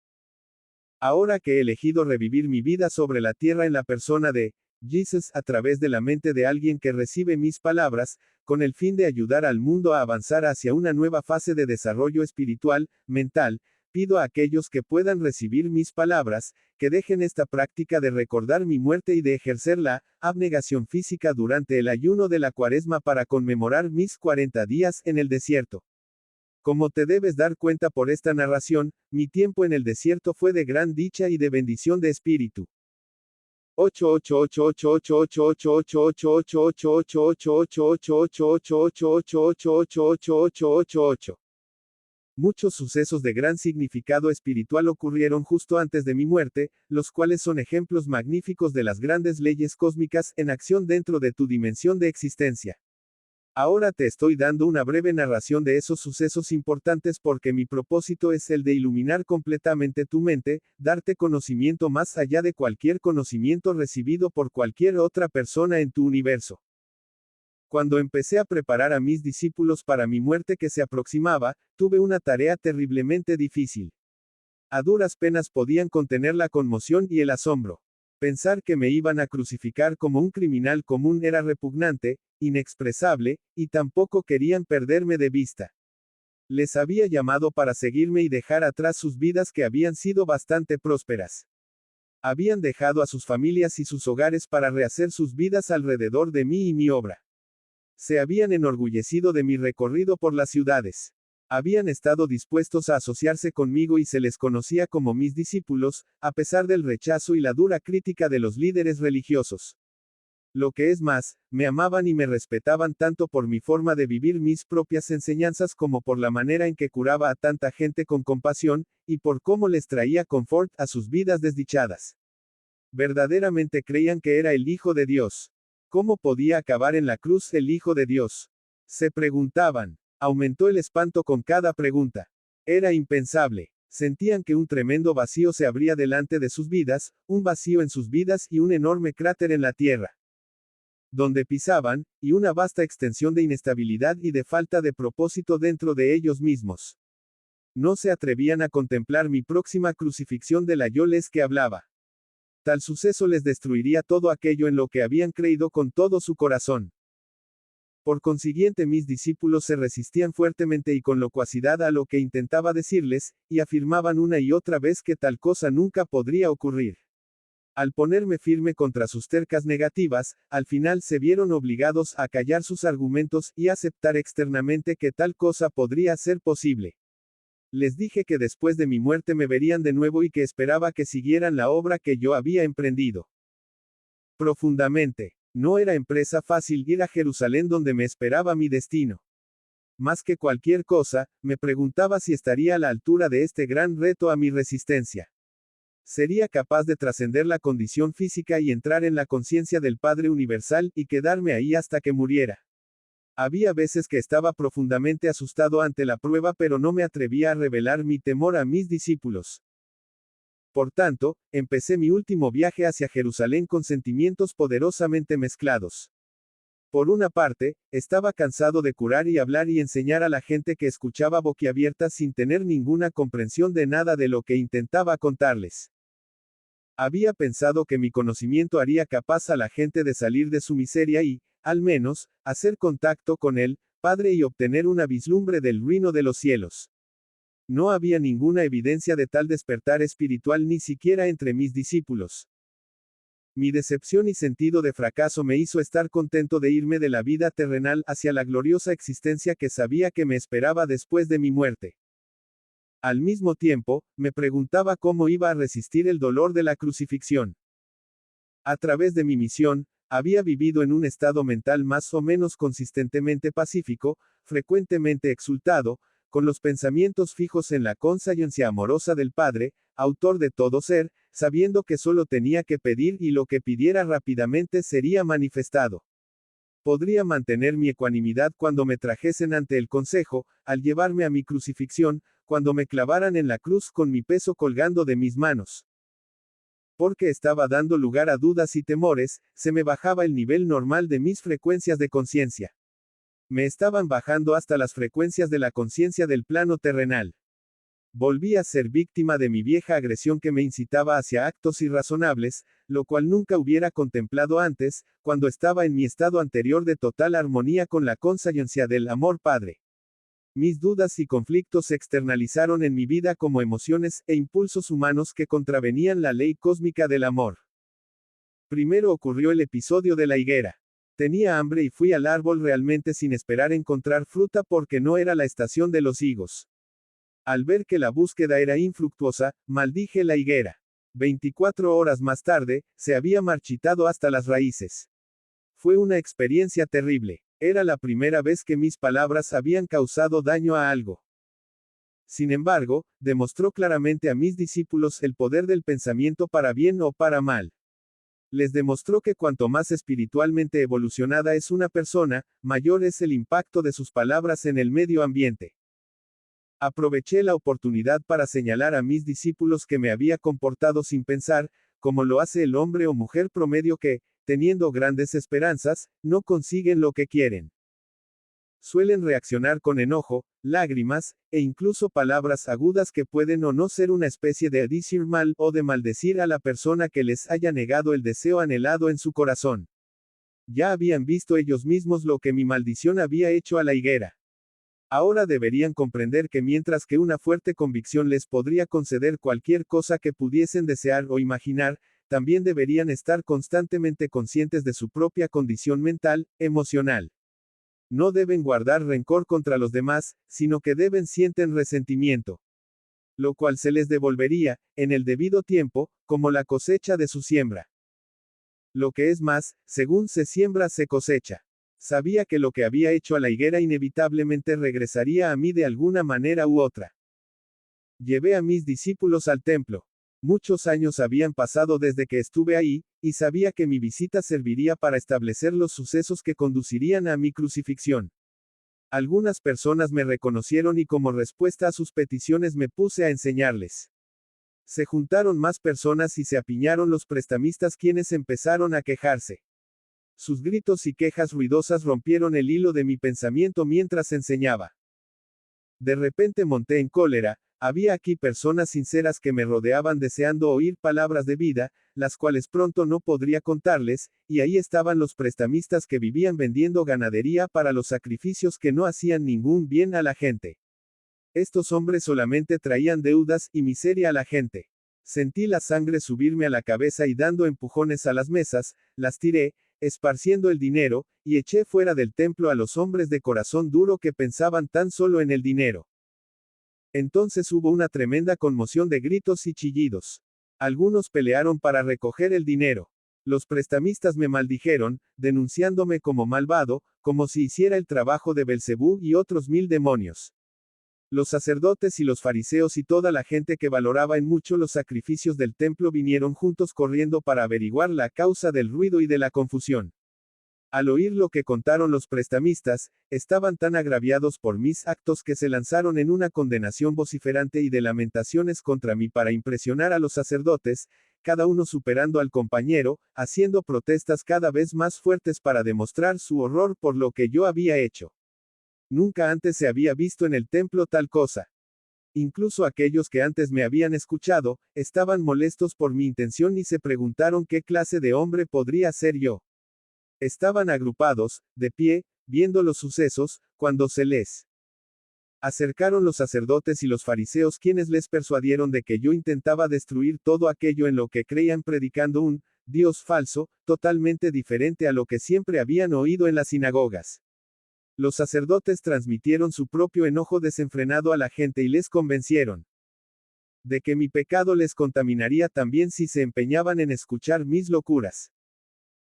Ahora que he elegido revivir mi vida sobre la tierra en la persona de Jesus a través de la mente de alguien que recibe mis palabras, con el fin de ayudar al mundo a avanzar hacia una nueva fase de desarrollo espiritual, mental, pido a aquellos que puedan recibir mis palabras, que dejen esta práctica de recordar mi muerte y de ejercer la abnegación física durante el ayuno de la Cuaresma para conmemorar mis 40 días en el desierto. Como te debes dar cuenta por esta narración, mi tiempo en el desierto fue de gran dicha y de bendición de espíritu. 888888888888888888888888888888888888888888888888888888888888888888888888888888888888888888888888888888888888888888888888888888888888888888888888888888888888888888888888888888888888888888888888888888888888888888888888888888888888888888888888888888888888888888888888888888888888888888888888888888888888888888888888888888888888888888888888888888888888888888888888888888888888888888888888888888888888888888888888888888888888888888888888888888888888888888888888888888888888888888888888888888888888888888888888888888888888888888888888888888888888888888888888888888888888888888888888888888888888888888888888888888888888888888888888888888888888888888888888888888888888888888888888888muerte, los cuales son ejemplos magníficos de las grandes leyes cósmicas en acción dentro de tu dimensión de existencia. Ahora te estoy dando una breve narración de esos sucesos importantes porque mi propósito es el de iluminar completamente tu mente, darte conocimiento más allá de cualquier conocimiento recibido por cualquier otra persona en tu universo. Cuando empecé a preparar a mis discípulos para mi muerte que se aproximaba, tuve una tarea terriblemente difícil. A duras penas podían contener la conmoción y el asombro. Pensar que me iban a crucificar como un criminal común era repugnante, inexpresable, y tampoco querían perderme de vista. Les había llamado para seguirme y dejar atrás sus vidas que habían sido bastante prósperas. Habían dejado a sus familias y sus hogares para rehacer sus vidas alrededor de mí y mi obra. Se habían enorgullecido de mi recorrido por las ciudades. Habían estado dispuestos a asociarse conmigo y se les conocía como mis discípulos, a pesar del rechazo y la dura crítica de los líderes religiosos. Lo que es más, me amaban y me respetaban tanto por mi forma de vivir mis propias enseñanzas como por la manera en que curaba a tanta gente con compasión, y por cómo les traía confort a sus vidas desdichadas. Verdaderamente creían que era el Hijo de Dios. ¿Cómo podía acabar en la cruz el Hijo de Dios? Se preguntaban. Aumentó el espanto con cada pregunta. Era impensable. Sentían que un tremendo vacío se abría delante de sus vidas, un vacío en sus vidas y un enorme cráter en la tierra. Donde pisaban, y una vasta extensión de inestabilidad y de falta de propósito dentro de ellos mismos. No se atrevían a contemplar mi próxima crucifixión de la yo-les que hablaba. Tal suceso les destruiría todo aquello en lo que habían creído con todo su corazón. Por consiguiente, mis discípulos se resistían fuertemente y con locuacidad a lo que intentaba decirles, y afirmaban una y otra vez que tal cosa nunca podría ocurrir. Al ponerme firme contra sus tercas negativas, al final se vieron obligados a callar sus argumentos y aceptar externamente que tal cosa podría ser posible. Les dije que después de mi muerte me verían de nuevo y que esperaba que siguieran la obra que yo había emprendido. Profundamente. No era empresa fácil ir a Jerusalén donde me esperaba mi destino. Más que cualquier cosa, me preguntaba si estaría a la altura de este gran reto a mi resistencia. ¿Sería capaz de trascender la condición física y entrar en la conciencia del Padre Universal y quedarme ahí hasta que muriera? Había veces que estaba profundamente asustado ante la prueba, pero no me atrevía a revelar mi temor a mis discípulos. Por tanto, empecé mi último viaje hacia Jerusalén con sentimientos poderosamente mezclados. Por una parte, estaba cansado de curar y hablar y enseñar a la gente que escuchaba boquiabierta sin tener ninguna comprensión de nada de lo que intentaba contarles. Había pensado que mi conocimiento haría capaz a la gente de salir de su miseria y, al menos, hacer contacto con el Padre y obtener una vislumbre del reino de los cielos. No había ninguna evidencia de tal despertar espiritual ni siquiera entre mis discípulos. Mi decepción y sentido de fracaso me hizo estar contento de irme de la vida terrenal hacia la gloriosa existencia que sabía que me esperaba después de mi muerte. Al mismo tiempo, me preguntaba cómo iba a resistir el dolor de la crucifixión. A través de mi misión, había vivido en un estado mental más o menos consistentemente pacífico, frecuentemente exultado, con los pensamientos fijos en la conciencia amorosa del Padre, autor de todo ser, sabiendo que solo tenía que pedir y lo que pidiera rápidamente sería manifestado. Podría mantener mi ecuanimidad cuando me trajesen ante el consejo, al llevarme a mi crucifixión, cuando me clavaran en la cruz con mi peso colgando de mis manos. Porque estaba dando lugar a dudas y temores, se me bajaba el nivel normal de mis frecuencias de conciencia. Me estaban bajando hasta las frecuencias de la conciencia del plano terrenal. Volví a ser víctima de mi vieja agresión que me incitaba hacia actos irrazonables, lo cual nunca hubiera contemplado antes, cuando estaba en mi estado anterior de total armonía con la conciencia del amor Padre. Mis dudas y conflictos se externalizaron en mi vida como emociones e impulsos humanos que contravenían la ley cósmica del amor. Primero ocurrió el episodio de la higuera. Tenía hambre y fui al árbol realmente sin esperar encontrar fruta porque no era la estación de los higos. Al ver que la búsqueda era infructuosa, maldije la higuera. 24 horas más tarde, se había marchitado hasta las raíces. Fue una experiencia terrible. Era la primera vez que mis palabras habían causado daño a algo. Sin embargo, demostró claramente a mis discípulos el poder del pensamiento para bien o para mal. Les demostró que cuanto más espiritualmente evolucionada es una persona, mayor es el impacto de sus palabras en el medio ambiente. Aproveché la oportunidad para señalar a mis discípulos que me había comportado sin pensar, como lo hace el hombre o mujer promedio que, teniendo grandes esperanzas, no consiguen lo que quieren. Suelen reaccionar con enojo, lágrimas, e incluso palabras agudas que pueden o no ser una especie de decir mal o de maldecir a la persona que les haya negado el deseo anhelado en su corazón. Ya habían visto ellos mismos lo que mi maldición había hecho a la higuera. Ahora deberían comprender que mientras que una fuerte convicción les podría conceder cualquier cosa que pudiesen desear o imaginar, también deberían estar constantemente conscientes de su propia condición mental, emocional. No deben guardar rencor contra los demás, sino que sienten resentimiento. Lo cual se les devolvería, en el debido tiempo, como la cosecha de su siembra. Lo que es más, según se siembra se cosecha. Sabía que lo que había hecho a la higuera inevitablemente regresaría a mí de alguna manera u otra. Llevé a mis discípulos al templo. Muchos años habían pasado desde que estuve ahí, y sabía que mi visita serviría para establecer los sucesos que conducirían a mi crucifixión. Algunas personas me reconocieron y como respuesta a sus peticiones me puse a enseñarles. Se juntaron más personas y se apiñaron los prestamistas quienes empezaron a quejarse. Sus gritos y quejas ruidosas rompieron el hilo de mi pensamiento mientras enseñaba. De repente monté en cólera. Había aquí personas sinceras que me rodeaban deseando oír palabras de vida, las cuales pronto no podría contarles, y ahí estaban los prestamistas que vivían vendiendo ganadería para los sacrificios que no hacían ningún bien a la gente. Estos hombres solamente traían deudas y miseria a la gente. Sentí la sangre subirme a la cabeza y dando empujones a las mesas, las tiré, esparciendo el dinero, y eché fuera del templo a los hombres de corazón duro que pensaban tan solo en el dinero. Entonces hubo una tremenda conmoción de gritos y chillidos. Algunos pelearon para recoger el dinero. Los prestamistas me maldijeron, denunciándome como malvado, como si hiciera el trabajo de Belcebú y otros 1000 demonios. Los sacerdotes y los fariseos y toda la gente que valoraba en mucho los sacrificios del templo vinieron juntos corriendo para averiguar la causa del ruido y de la confusión. Al oír lo que contaron los prestamistas, estaban tan agraviados por mis actos que se lanzaron en una condenación vociferante y de lamentaciones contra mí para impresionar a los sacerdotes, cada uno superando al compañero, haciendo protestas cada vez más fuertes para demostrar su horror por lo que yo había hecho. Nunca antes se había visto en el templo tal cosa. Incluso aquellos que antes me habían escuchado, estaban molestos por mi intención y se preguntaron qué clase de hombre podría ser yo. Estaban agrupados, de pie, viendo los sucesos, cuando se les acercaron los sacerdotes y los fariseos quienes les persuadieron de que yo intentaba destruir todo aquello en lo que creían predicando un Dios falso, totalmente diferente a lo que siempre habían oído en las sinagogas. Los sacerdotes transmitieron su propio enojo desenfrenado a la gente y les convencieron de que mi pecado les contaminaría también si se empeñaban en escuchar mis locuras.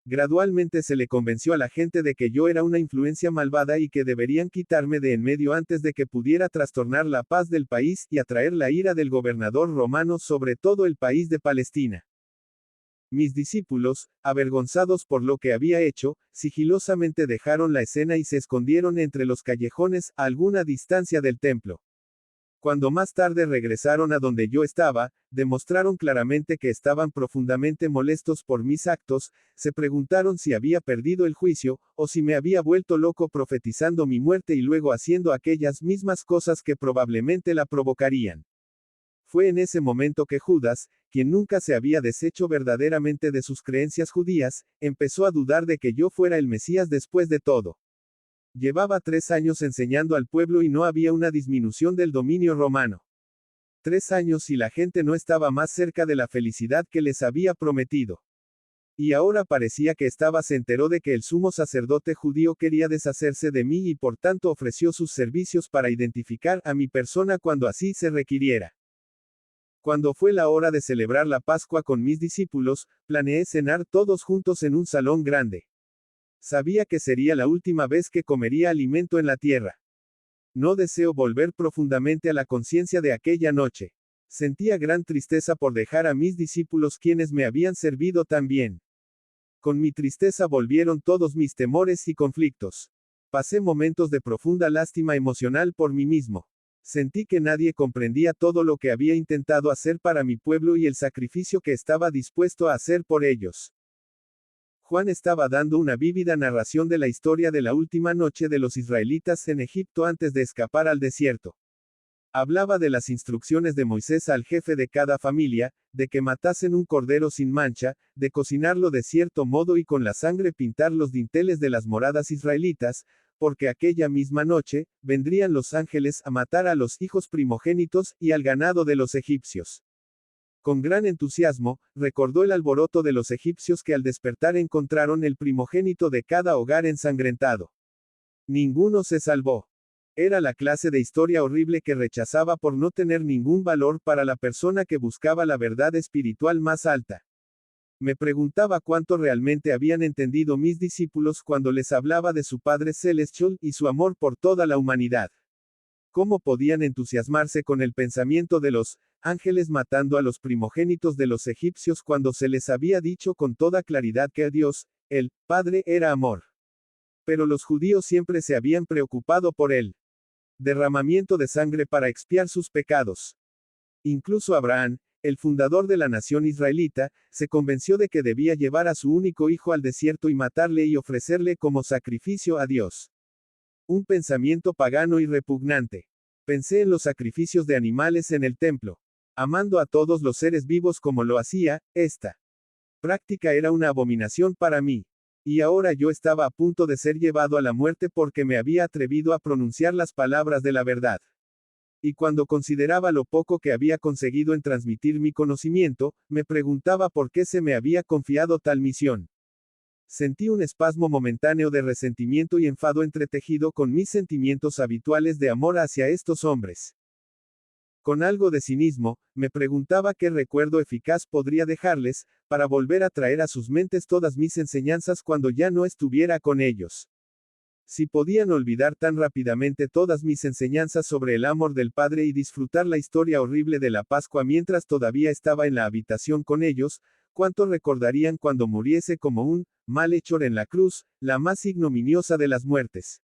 Gradualmente se le convenció a la gente de que yo era una influencia malvada y que deberían quitarme de en medio antes de que pudiera trastornar la paz del país y atraer la ira del gobernador romano sobre todo el país de Palestina. Mis discípulos, avergonzados por lo que había hecho, sigilosamente dejaron la escena y se escondieron entre los callejones, a alguna distancia del templo. Cuando más tarde regresaron a donde yo estaba, demostraron claramente que estaban profundamente molestos por mis actos, se preguntaron si había perdido el juicio, o si me había vuelto loco profetizando mi muerte y luego haciendo aquellas mismas cosas que probablemente la provocarían. Fue en ese momento que Judas, quien nunca se había deshecho verdaderamente de sus creencias judías, empezó a dudar de que yo fuera el Mesías después de todo. Llevaba 3 años enseñando al pueblo y no había una disminución del dominio romano. 3 años y la gente no estaba más cerca de la felicidad que les había prometido. Y ahora parecía que se enteró de que el sumo sacerdote judío quería deshacerse de mí y por tanto ofreció sus servicios para identificar a mi persona cuando así se requiriera. Cuando fue la hora de celebrar la Pascua con mis discípulos, planeé cenar todos juntos en un salón grande. Sabía que sería la última vez que comería alimento en la tierra. No deseo volver profundamente a la conciencia de aquella noche. Sentía gran tristeza por dejar a mis discípulos quienes me habían servido tan bien. Con mi tristeza volvieron todos mis temores y conflictos. Pasé momentos de profunda lástima emocional por mí mismo. Sentí que nadie comprendía todo lo que había intentado hacer para mi pueblo y el sacrificio que estaba dispuesto a hacer por ellos. Juan estaba dando una vívida narración de la historia de la última noche de los israelitas en Egipto antes de escapar al desierto. Hablaba de las instrucciones de Moisés al jefe de cada familia, de que matasen un cordero sin mancha, de cocinarlo de cierto modo y con la sangre pintar los dinteles de las moradas israelitas, porque aquella misma noche, vendrían los ángeles a matar a los hijos primogénitos y al ganado de los egipcios. Con gran entusiasmo, recordó el alboroto de los egipcios que al despertar encontraron el primogénito de cada hogar ensangrentado. Ninguno se salvó. Era la clase de historia horrible que rechazaba por no tener ningún valor para la persona que buscaba la verdad espiritual más alta. Me preguntaba cuánto realmente habían entendido mis discípulos cuando les hablaba de su Padre Celestial y su amor por toda la humanidad. ¿Cómo podían entusiasmarse con el pensamiento de los ángeles matando a los primogénitos de los egipcios cuando se les había dicho con toda claridad que Dios, el Padre, era amor? Pero los judíos siempre se habían preocupado por el derramamiento de sangre para expiar sus pecados. Incluso Abraham, el fundador de la nación israelita, se convenció de que debía llevar a su único hijo al desierto y matarle y ofrecerle como sacrificio a Dios. Un pensamiento pagano y repugnante. Pensé en los sacrificios de animales en el templo. Amando a todos los seres vivos como lo hacía, esta práctica era una abominación para mí. Y ahora yo estaba a punto de ser llevado a la muerte porque me había atrevido a pronunciar las palabras de la verdad. Y cuando consideraba lo poco que había conseguido en transmitir mi conocimiento, me preguntaba por qué se me había confiado tal misión. Sentí un espasmo momentáneo de resentimiento y enfado entretejido con mis sentimientos habituales de amor hacia estos hombres. Con algo de cinismo, me preguntaba qué recuerdo eficaz podría dejarles, para volver a traer a sus mentes todas mis enseñanzas cuando ya no estuviera con ellos. Si podían olvidar tan rápidamente todas mis enseñanzas sobre el amor del Padre y disfrutar la historia horrible de la Pascua mientras todavía estaba en la habitación con ellos, ¿cuánto recordarían cuando muriese como un malhechor en la cruz, la más ignominiosa de las muertes?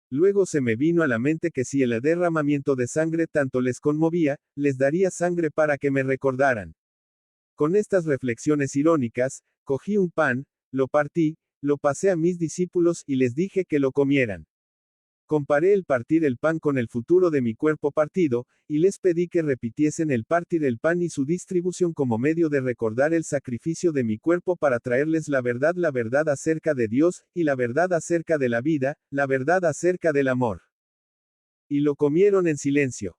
Luego se me vino a la mente que si el derramamiento de sangre tanto les conmovía, les daría sangre para que me recordaran. Con estas reflexiones irónicas, cogí un pan, lo partí, lo pasé a mis discípulos y les dije que lo comieran. Comparé el partir el pan con el futuro de mi cuerpo partido, y les pedí que repitiesen el partir el pan y su distribución como medio de recordar el sacrificio de mi cuerpo para traerles la verdad acerca de Dios, y la verdad acerca de la vida, la verdad acerca del amor. Y lo comieron en silencio.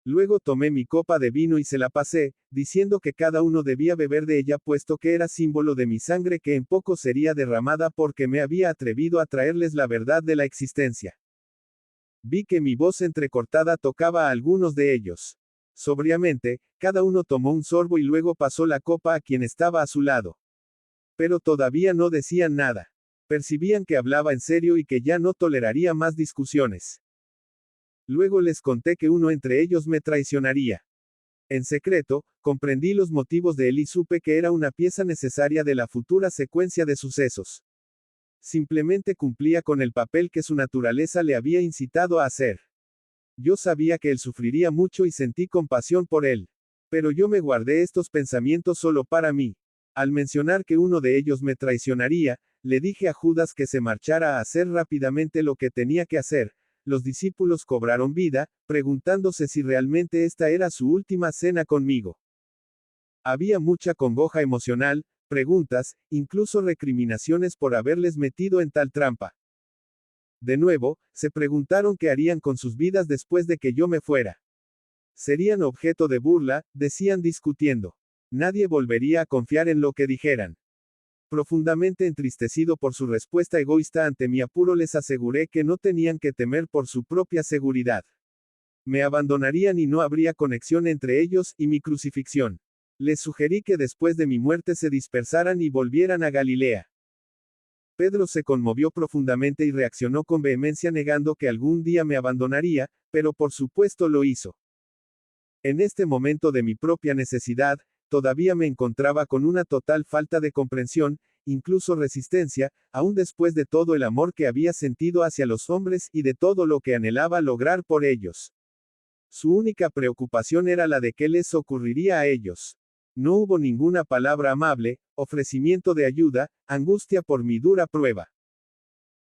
Luego tomé mi copa de vino y se la pasé, diciendo que cada uno debía beber de ella puesto que era símbolo de mi sangre que en poco sería derramada porque me había atrevido a traerles la verdad de la existencia. Vi que mi voz entrecortada tocaba a algunos de ellos. Sobriamente, cada uno tomó un sorbo y luego pasó la copa a quien estaba a su lado. Pero todavía no decían nada. Percibían que hablaba en serio y que ya no toleraría más discusiones. Luego les conté que uno entre ellos me traicionaría. En secreto, comprendí los motivos de él y supe que era una pieza necesaria de la futura secuencia de sucesos. Simplemente cumplía con el papel que su naturaleza le había incitado a hacer. Yo sabía que él sufriría mucho y sentí compasión por él. Pero yo me guardé estos pensamientos solo para mí. Al mencionar que uno de ellos me traicionaría, le dije a Judas que se marchara a hacer rápidamente lo que tenía que hacer. Los discípulos cobraron vida, preguntándose si realmente esta era su última cena conmigo. Había mucha congoja emocional, preguntas, incluso recriminaciones por haberles metido en tal trampa. De nuevo, se preguntaron qué harían con sus vidas después de que yo me fuera. Serían objeto de burla, decían discutiendo. Nadie volvería a confiar en lo que dijeran. Profundamente entristecido por su respuesta egoísta ante mi apuro, les aseguré que no tenían que temer por su propia seguridad. Me abandonarían y no habría conexión entre ellos y mi crucifixión. Les sugerí que después de mi muerte se dispersaran y volvieran a Galilea. Pedro se conmovió profundamente y reaccionó con vehemencia negando que algún día me abandonaría, pero por supuesto lo hizo. En este momento de mi propia necesidad, todavía me encontraba con una total falta de comprensión, incluso resistencia, aún después de todo el amor que había sentido hacia los hombres y de todo lo que anhelaba lograr por ellos. Su única preocupación era la de qué les ocurriría a ellos. No hubo ninguna palabra amable, ofrecimiento de ayuda, angustia por mi dura prueba.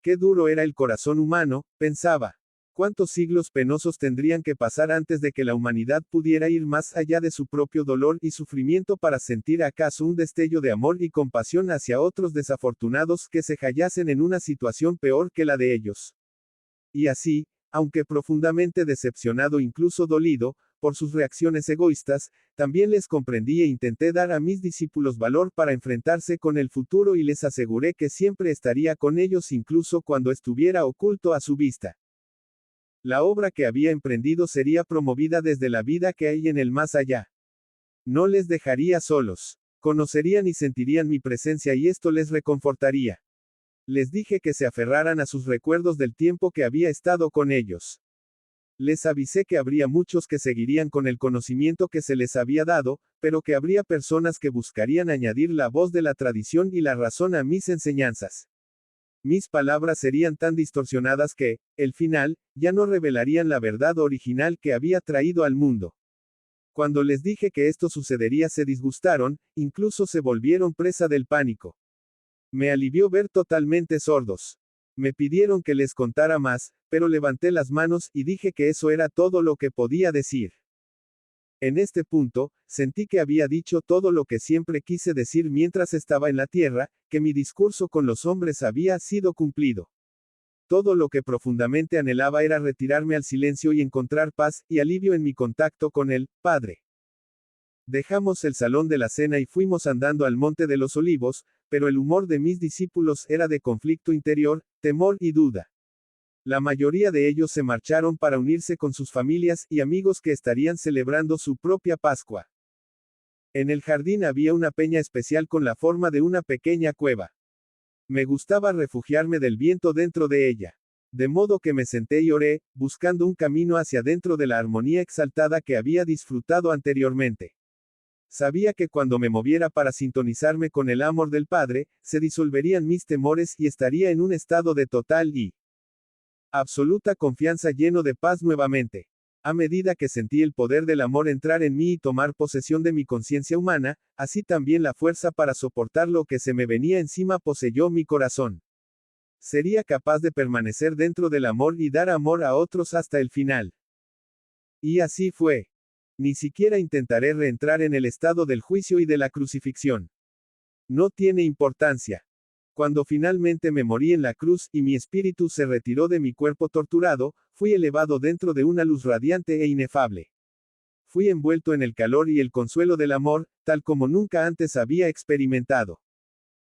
Qué duro era el corazón humano, pensaba. ¿Cuántos siglos penosos tendrían que pasar antes de que la humanidad pudiera ir más allá de su propio dolor y sufrimiento para sentir acaso un destello de amor y compasión hacia otros desafortunados que se hallasen en una situación peor que la de ellos? Y así, aunque profundamente decepcionado, incluso dolido, por sus reacciones egoístas, también les comprendí e intenté dar a mis discípulos valor para enfrentarse con el futuro y les aseguré que siempre estaría con ellos incluso cuando estuviera oculto a su vista. La obra que había emprendido sería promovida desde la vida que hay en el más allá. No les dejaría solos. Conocerían y sentirían mi presencia y esto les reconfortaría. Les dije que se aferraran a sus recuerdos del tiempo que había estado con ellos. Les avisé que habría muchos que seguirían con el conocimiento que se les había dado, pero que habría personas que buscarían añadir la voz de la tradición y la razón a mis enseñanzas. Mis palabras serían tan distorsionadas que, al final, ya no revelarían la verdad original que había traído al mundo. Cuando les dije que esto sucedería se disgustaron, incluso se volvieron presa del pánico. Me alivió ver totalmente sordos. Me pidieron que les contara más, pero levanté las manos y dije que eso era todo lo que podía decir. En este punto, sentí que había dicho todo lo que siempre quise decir mientras estaba en la tierra, que mi discurso con los hombres había sido cumplido. Todo lo que profundamente anhelaba era retirarme al silencio y encontrar paz y alivio en mi contacto con el Padre. Dejamos el salón de la cena y fuimos andando al Monte de los Olivos, pero el humor de mis discípulos era de conflicto interior, temor y duda. La mayoría de ellos se marcharon para unirse con sus familias y amigos que estarían celebrando su propia Pascua. En el jardín había una peña especial con la forma de una pequeña cueva. Me gustaba refugiarme del viento dentro de ella. De modo que me senté y oré, buscando un camino hacia dentro de la armonía exaltada que había disfrutado anteriormente. Sabía que cuando me moviera para sintonizarme con el amor del Padre, se disolverían mis temores y estaría en un estado de total y absoluta confianza, lleno de paz nuevamente. A medida que sentí el poder del amor entrar en mí y tomar posesión de mi conciencia humana, así también la fuerza para soportar lo que se me venía encima poseyó mi corazón. Sería capaz de permanecer dentro del amor y dar amor a otros hasta el final. Y así fue. Ni siquiera intentaré reentrar en el estado del juicio y de la crucifixión. No tiene importancia. Cuando finalmente me morí en la cruz y mi espíritu se retiró de mi cuerpo torturado, fui elevado dentro de una luz radiante e inefable. Fui envuelto en el calor y el consuelo del amor, tal como nunca antes había experimentado.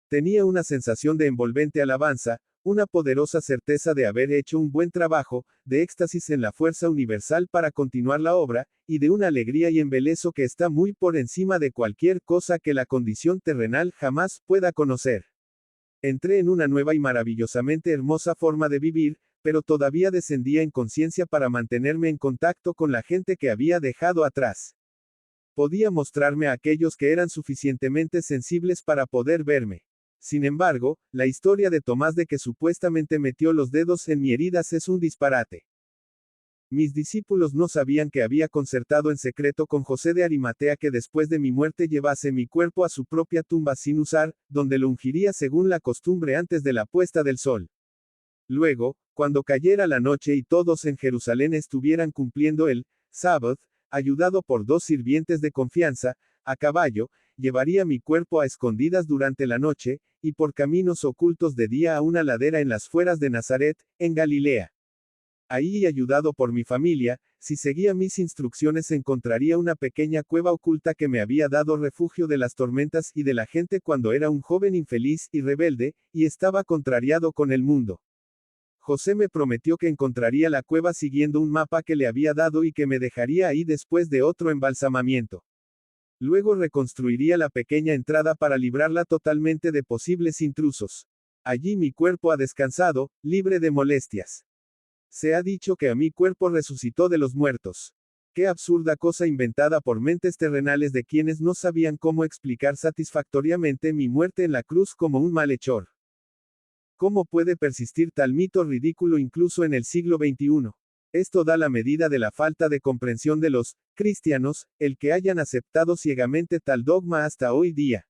Tenía una sensación de envolvente alabanza, Una poderosa certeza de haber hecho un buen trabajo, de éxtasis en la fuerza universal para continuar la obra, y de una alegría y embeleso que está muy por encima de cualquier cosa que la condición terrenal jamás pueda conocer. Entré en una nueva y maravillosamente hermosa forma de vivir, pero todavía descendía en conciencia para mantenerme en contacto con la gente que había dejado atrás. Podía mostrarme a aquellos que eran suficientemente sensibles para poder verme. Sin embargo, la historia de Tomás de que supuestamente metió los dedos en mi heridas es un disparate. Mis discípulos no sabían que había concertado en secreto con José de Arimatea que después de mi muerte llevase mi cuerpo a su propia tumba sin usar, donde lo ungiría según la costumbre antes de la puesta del sol. Luego, cuando cayera la noche y todos en Jerusalén estuvieran cumpliendo el Sabbath, ayudado por 2 sirvientes de confianza, a caballo, llevaría mi cuerpo a escondidas durante la noche, y por caminos ocultos de día a una ladera en las fueras de Nazaret, en Galilea. Ahí, ayudado por mi familia, si seguía mis instrucciones encontraría una pequeña cueva oculta que me había dado refugio de las tormentas y de la gente cuando era un joven infeliz y rebelde, y estaba contrariado con el mundo. José me prometió que encontraría la cueva siguiendo un mapa que le había dado y que me dejaría ahí después de otro embalsamamiento. Luego reconstruiría la pequeña entrada para librarla totalmente de posibles intrusos. Allí mi cuerpo ha descansado, libre de molestias. Se ha dicho que a mi cuerpo resucitó de los muertos. Qué absurda cosa inventada por mentes terrenales de quienes no sabían cómo explicar satisfactoriamente mi muerte en la cruz como un malhechor. ¿Cómo puede persistir tal mito ridículo incluso en el siglo XXI? Esto da la medida de la falta de comprensión de los cristianos, el que hayan aceptado ciegamente tal dogma hasta hoy día.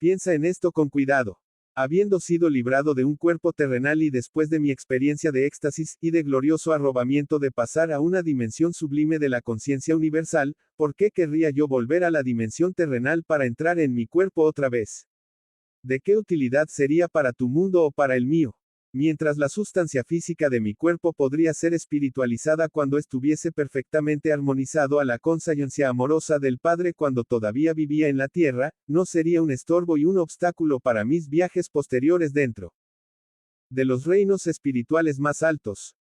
Piensa en esto con cuidado. Habiendo sido librado de un cuerpo terrenal y después de mi experiencia de éxtasis y de glorioso arrobamiento de pasar a una dimensión sublime de la conciencia universal, ¿por qué querría yo volver a la dimensión terrenal para entrar en mi cuerpo otra vez? ¿De qué utilidad sería para tu mundo o para el mío? Mientras la sustancia física de mi cuerpo podría ser espiritualizada cuando estuviese perfectamente armonizado a la consciencia amorosa del Padre cuando todavía vivía en la tierra, no sería un estorbo y un obstáculo para mis viajes posteriores dentro de los reinos espirituales más altos.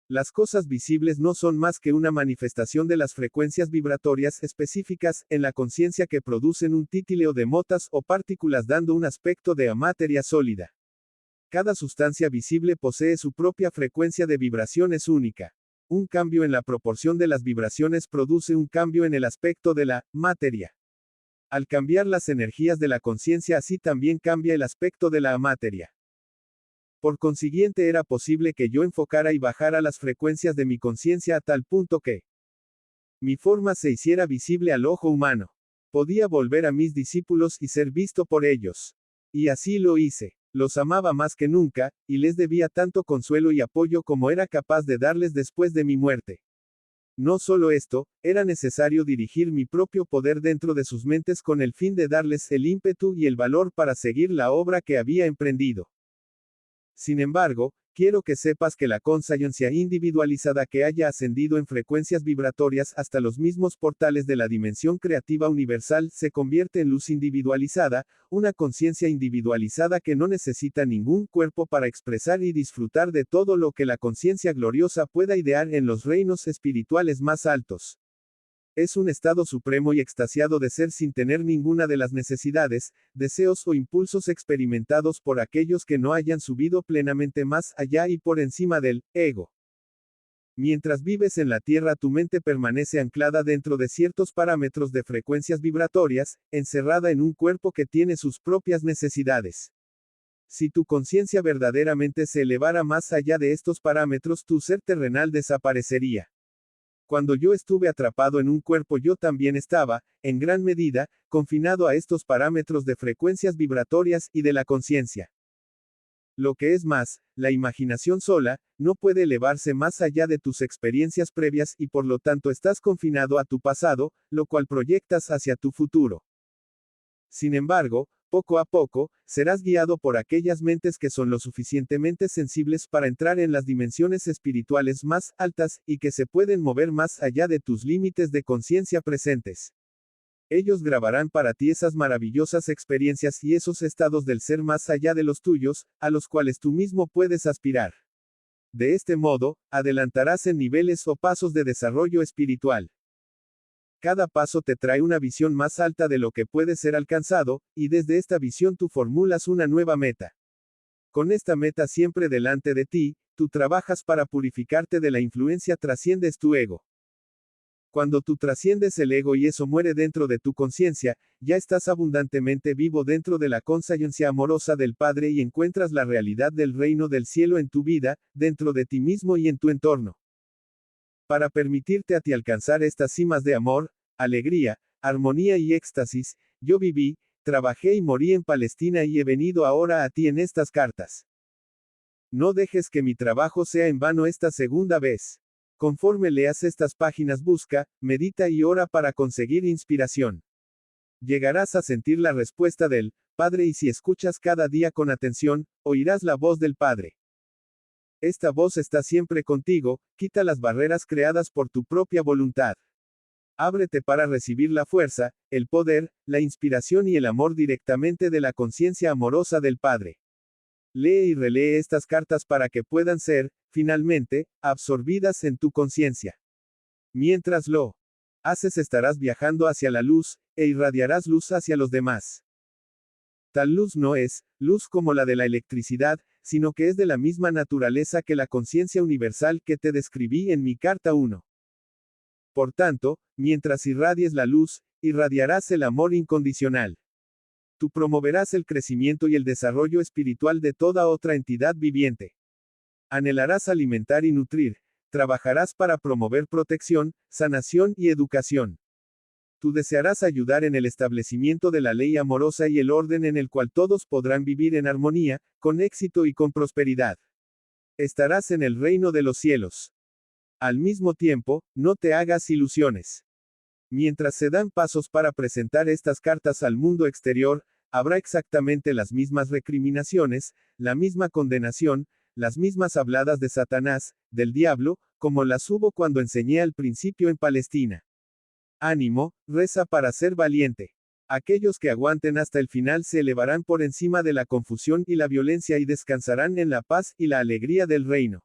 Las cosas visibles no son más que una manifestación de las frecuencias vibratorias específicas en la conciencia que producen un títileo de motas o partículas dando un aspecto de materia sólida. Cada sustancia visible posee su propia frecuencia de vibraciones única. Un cambio en la proporción de las vibraciones produce un cambio en el aspecto de la materia. Al cambiar las energías de la conciencia, así también cambia el aspecto de la materia. Por consiguiente, era posible que yo enfocara y bajara las frecuencias de mi conciencia a tal punto que mi forma se hiciera visible al ojo humano. Podía volver a mis discípulos y ser visto por ellos. Y así lo hice. Los amaba más que nunca, y les debía tanto consuelo y apoyo como era capaz de darles después de mi muerte. No solo esto, era necesario dirigir mi propio poder dentro de sus mentes con el fin de darles el ímpetu y el valor para seguir la obra que había emprendido. Sin embargo, quiero que sepas que la consciencia individualizada que haya ascendido en frecuencias vibratorias hasta los mismos portales de la dimensión creativa universal se convierte en luz individualizada, una conciencia individualizada que no necesita ningún cuerpo para expresar y disfrutar de todo lo que la conciencia gloriosa pueda idear en los reinos espirituales más altos. Es un estado supremo y extasiado de ser sin tener ninguna de las necesidades, deseos o impulsos experimentados por aquellos que no hayan subido plenamente más allá y por encima del ego. Mientras vives en la Tierra, tu mente permanece anclada dentro de ciertos parámetros de frecuencias vibratorias, encerrada en un cuerpo que tiene sus propias necesidades. Si tu conciencia verdaderamente se elevara más allá de estos parámetros, tu ser terrenal desaparecería. Cuando yo estuve atrapado en un cuerpo, yo también estaba, en gran medida, confinado a estos parámetros de frecuencias vibratorias y de la conciencia. Lo que es más, la imaginación sola, no puede elevarse más allá de tus experiencias previas y por lo tanto estás confinado a tu pasado, lo cual proyectas hacia tu futuro. Sin embargo, poco a poco, serás guiado por aquellas mentes que son lo suficientemente sensibles para entrar en las dimensiones espirituales más altas, y que se pueden mover más allá de tus límites de conciencia presentes. Ellos grabarán para ti esas maravillosas experiencias y esos estados del ser más allá de los tuyos, a los cuales tú mismo puedes aspirar. De este modo, adelantarás en niveles o pasos de desarrollo espiritual. Cada paso te trae una visión más alta de lo que puede ser alcanzado, y desde esta visión tú formulas una nueva meta. Con esta meta siempre delante de ti, tú trabajas para purificarte de la influencia, trasciendes tu ego. Cuando tú trasciendes el ego y eso muere dentro de tu conciencia, ya estás abundantemente vivo dentro de la conciencia amorosa del Padre y encuentras la realidad del reino del cielo en tu vida, dentro de ti mismo y en tu entorno. Para permitirte a ti alcanzar estas cimas de amor, alegría, armonía y éxtasis, yo viví, trabajé y morí en Palestina y he venido ahora a ti en estas cartas. No dejes que mi trabajo sea en vano esta segunda vez. Conforme leas estas páginas busca, medita y ora para conseguir inspiración. Llegarás a sentir la respuesta del Padre y si escuchas cada día con atención, oirás la voz del Padre. Esta voz está siempre contigo, quita las barreras creadas por tu propia voluntad. Ábrete para recibir la fuerza, el poder, la inspiración y el amor directamente de la conciencia amorosa del Padre. Lee y relee estas cartas para que puedan ser, finalmente, absorbidas en tu conciencia. Mientras lo haces estarás viajando hacia la luz, e irradiarás luz hacia los demás. Tal luz no es luz como la de la electricidad, sino que es de la misma naturaleza que la conciencia universal que te describí en mi carta 1. Por tanto, mientras irradies la luz, irradiarás el amor incondicional. Tú promoverás el crecimiento y el desarrollo espiritual de toda otra entidad viviente. Anhelarás alimentar y nutrir, trabajarás para promover protección, sanación y educación. Tú desearás ayudar en el establecimiento de la ley amorosa y el orden en el cual todos podrán vivir en armonía, con éxito y con prosperidad. Estarás en el reino de los cielos. Al mismo tiempo, no te hagas ilusiones. Mientras se dan pasos para presentar estas cartas al mundo exterior, habrá exactamente las mismas recriminaciones, la misma condenación, las mismas habladas de Satanás, del diablo, como las hubo cuando enseñé al principio en Palestina. Ánimo, reza para ser valiente. Aquellos que aguanten hasta el final se elevarán por encima de la confusión y la violencia y descansarán en la paz y la alegría del reino.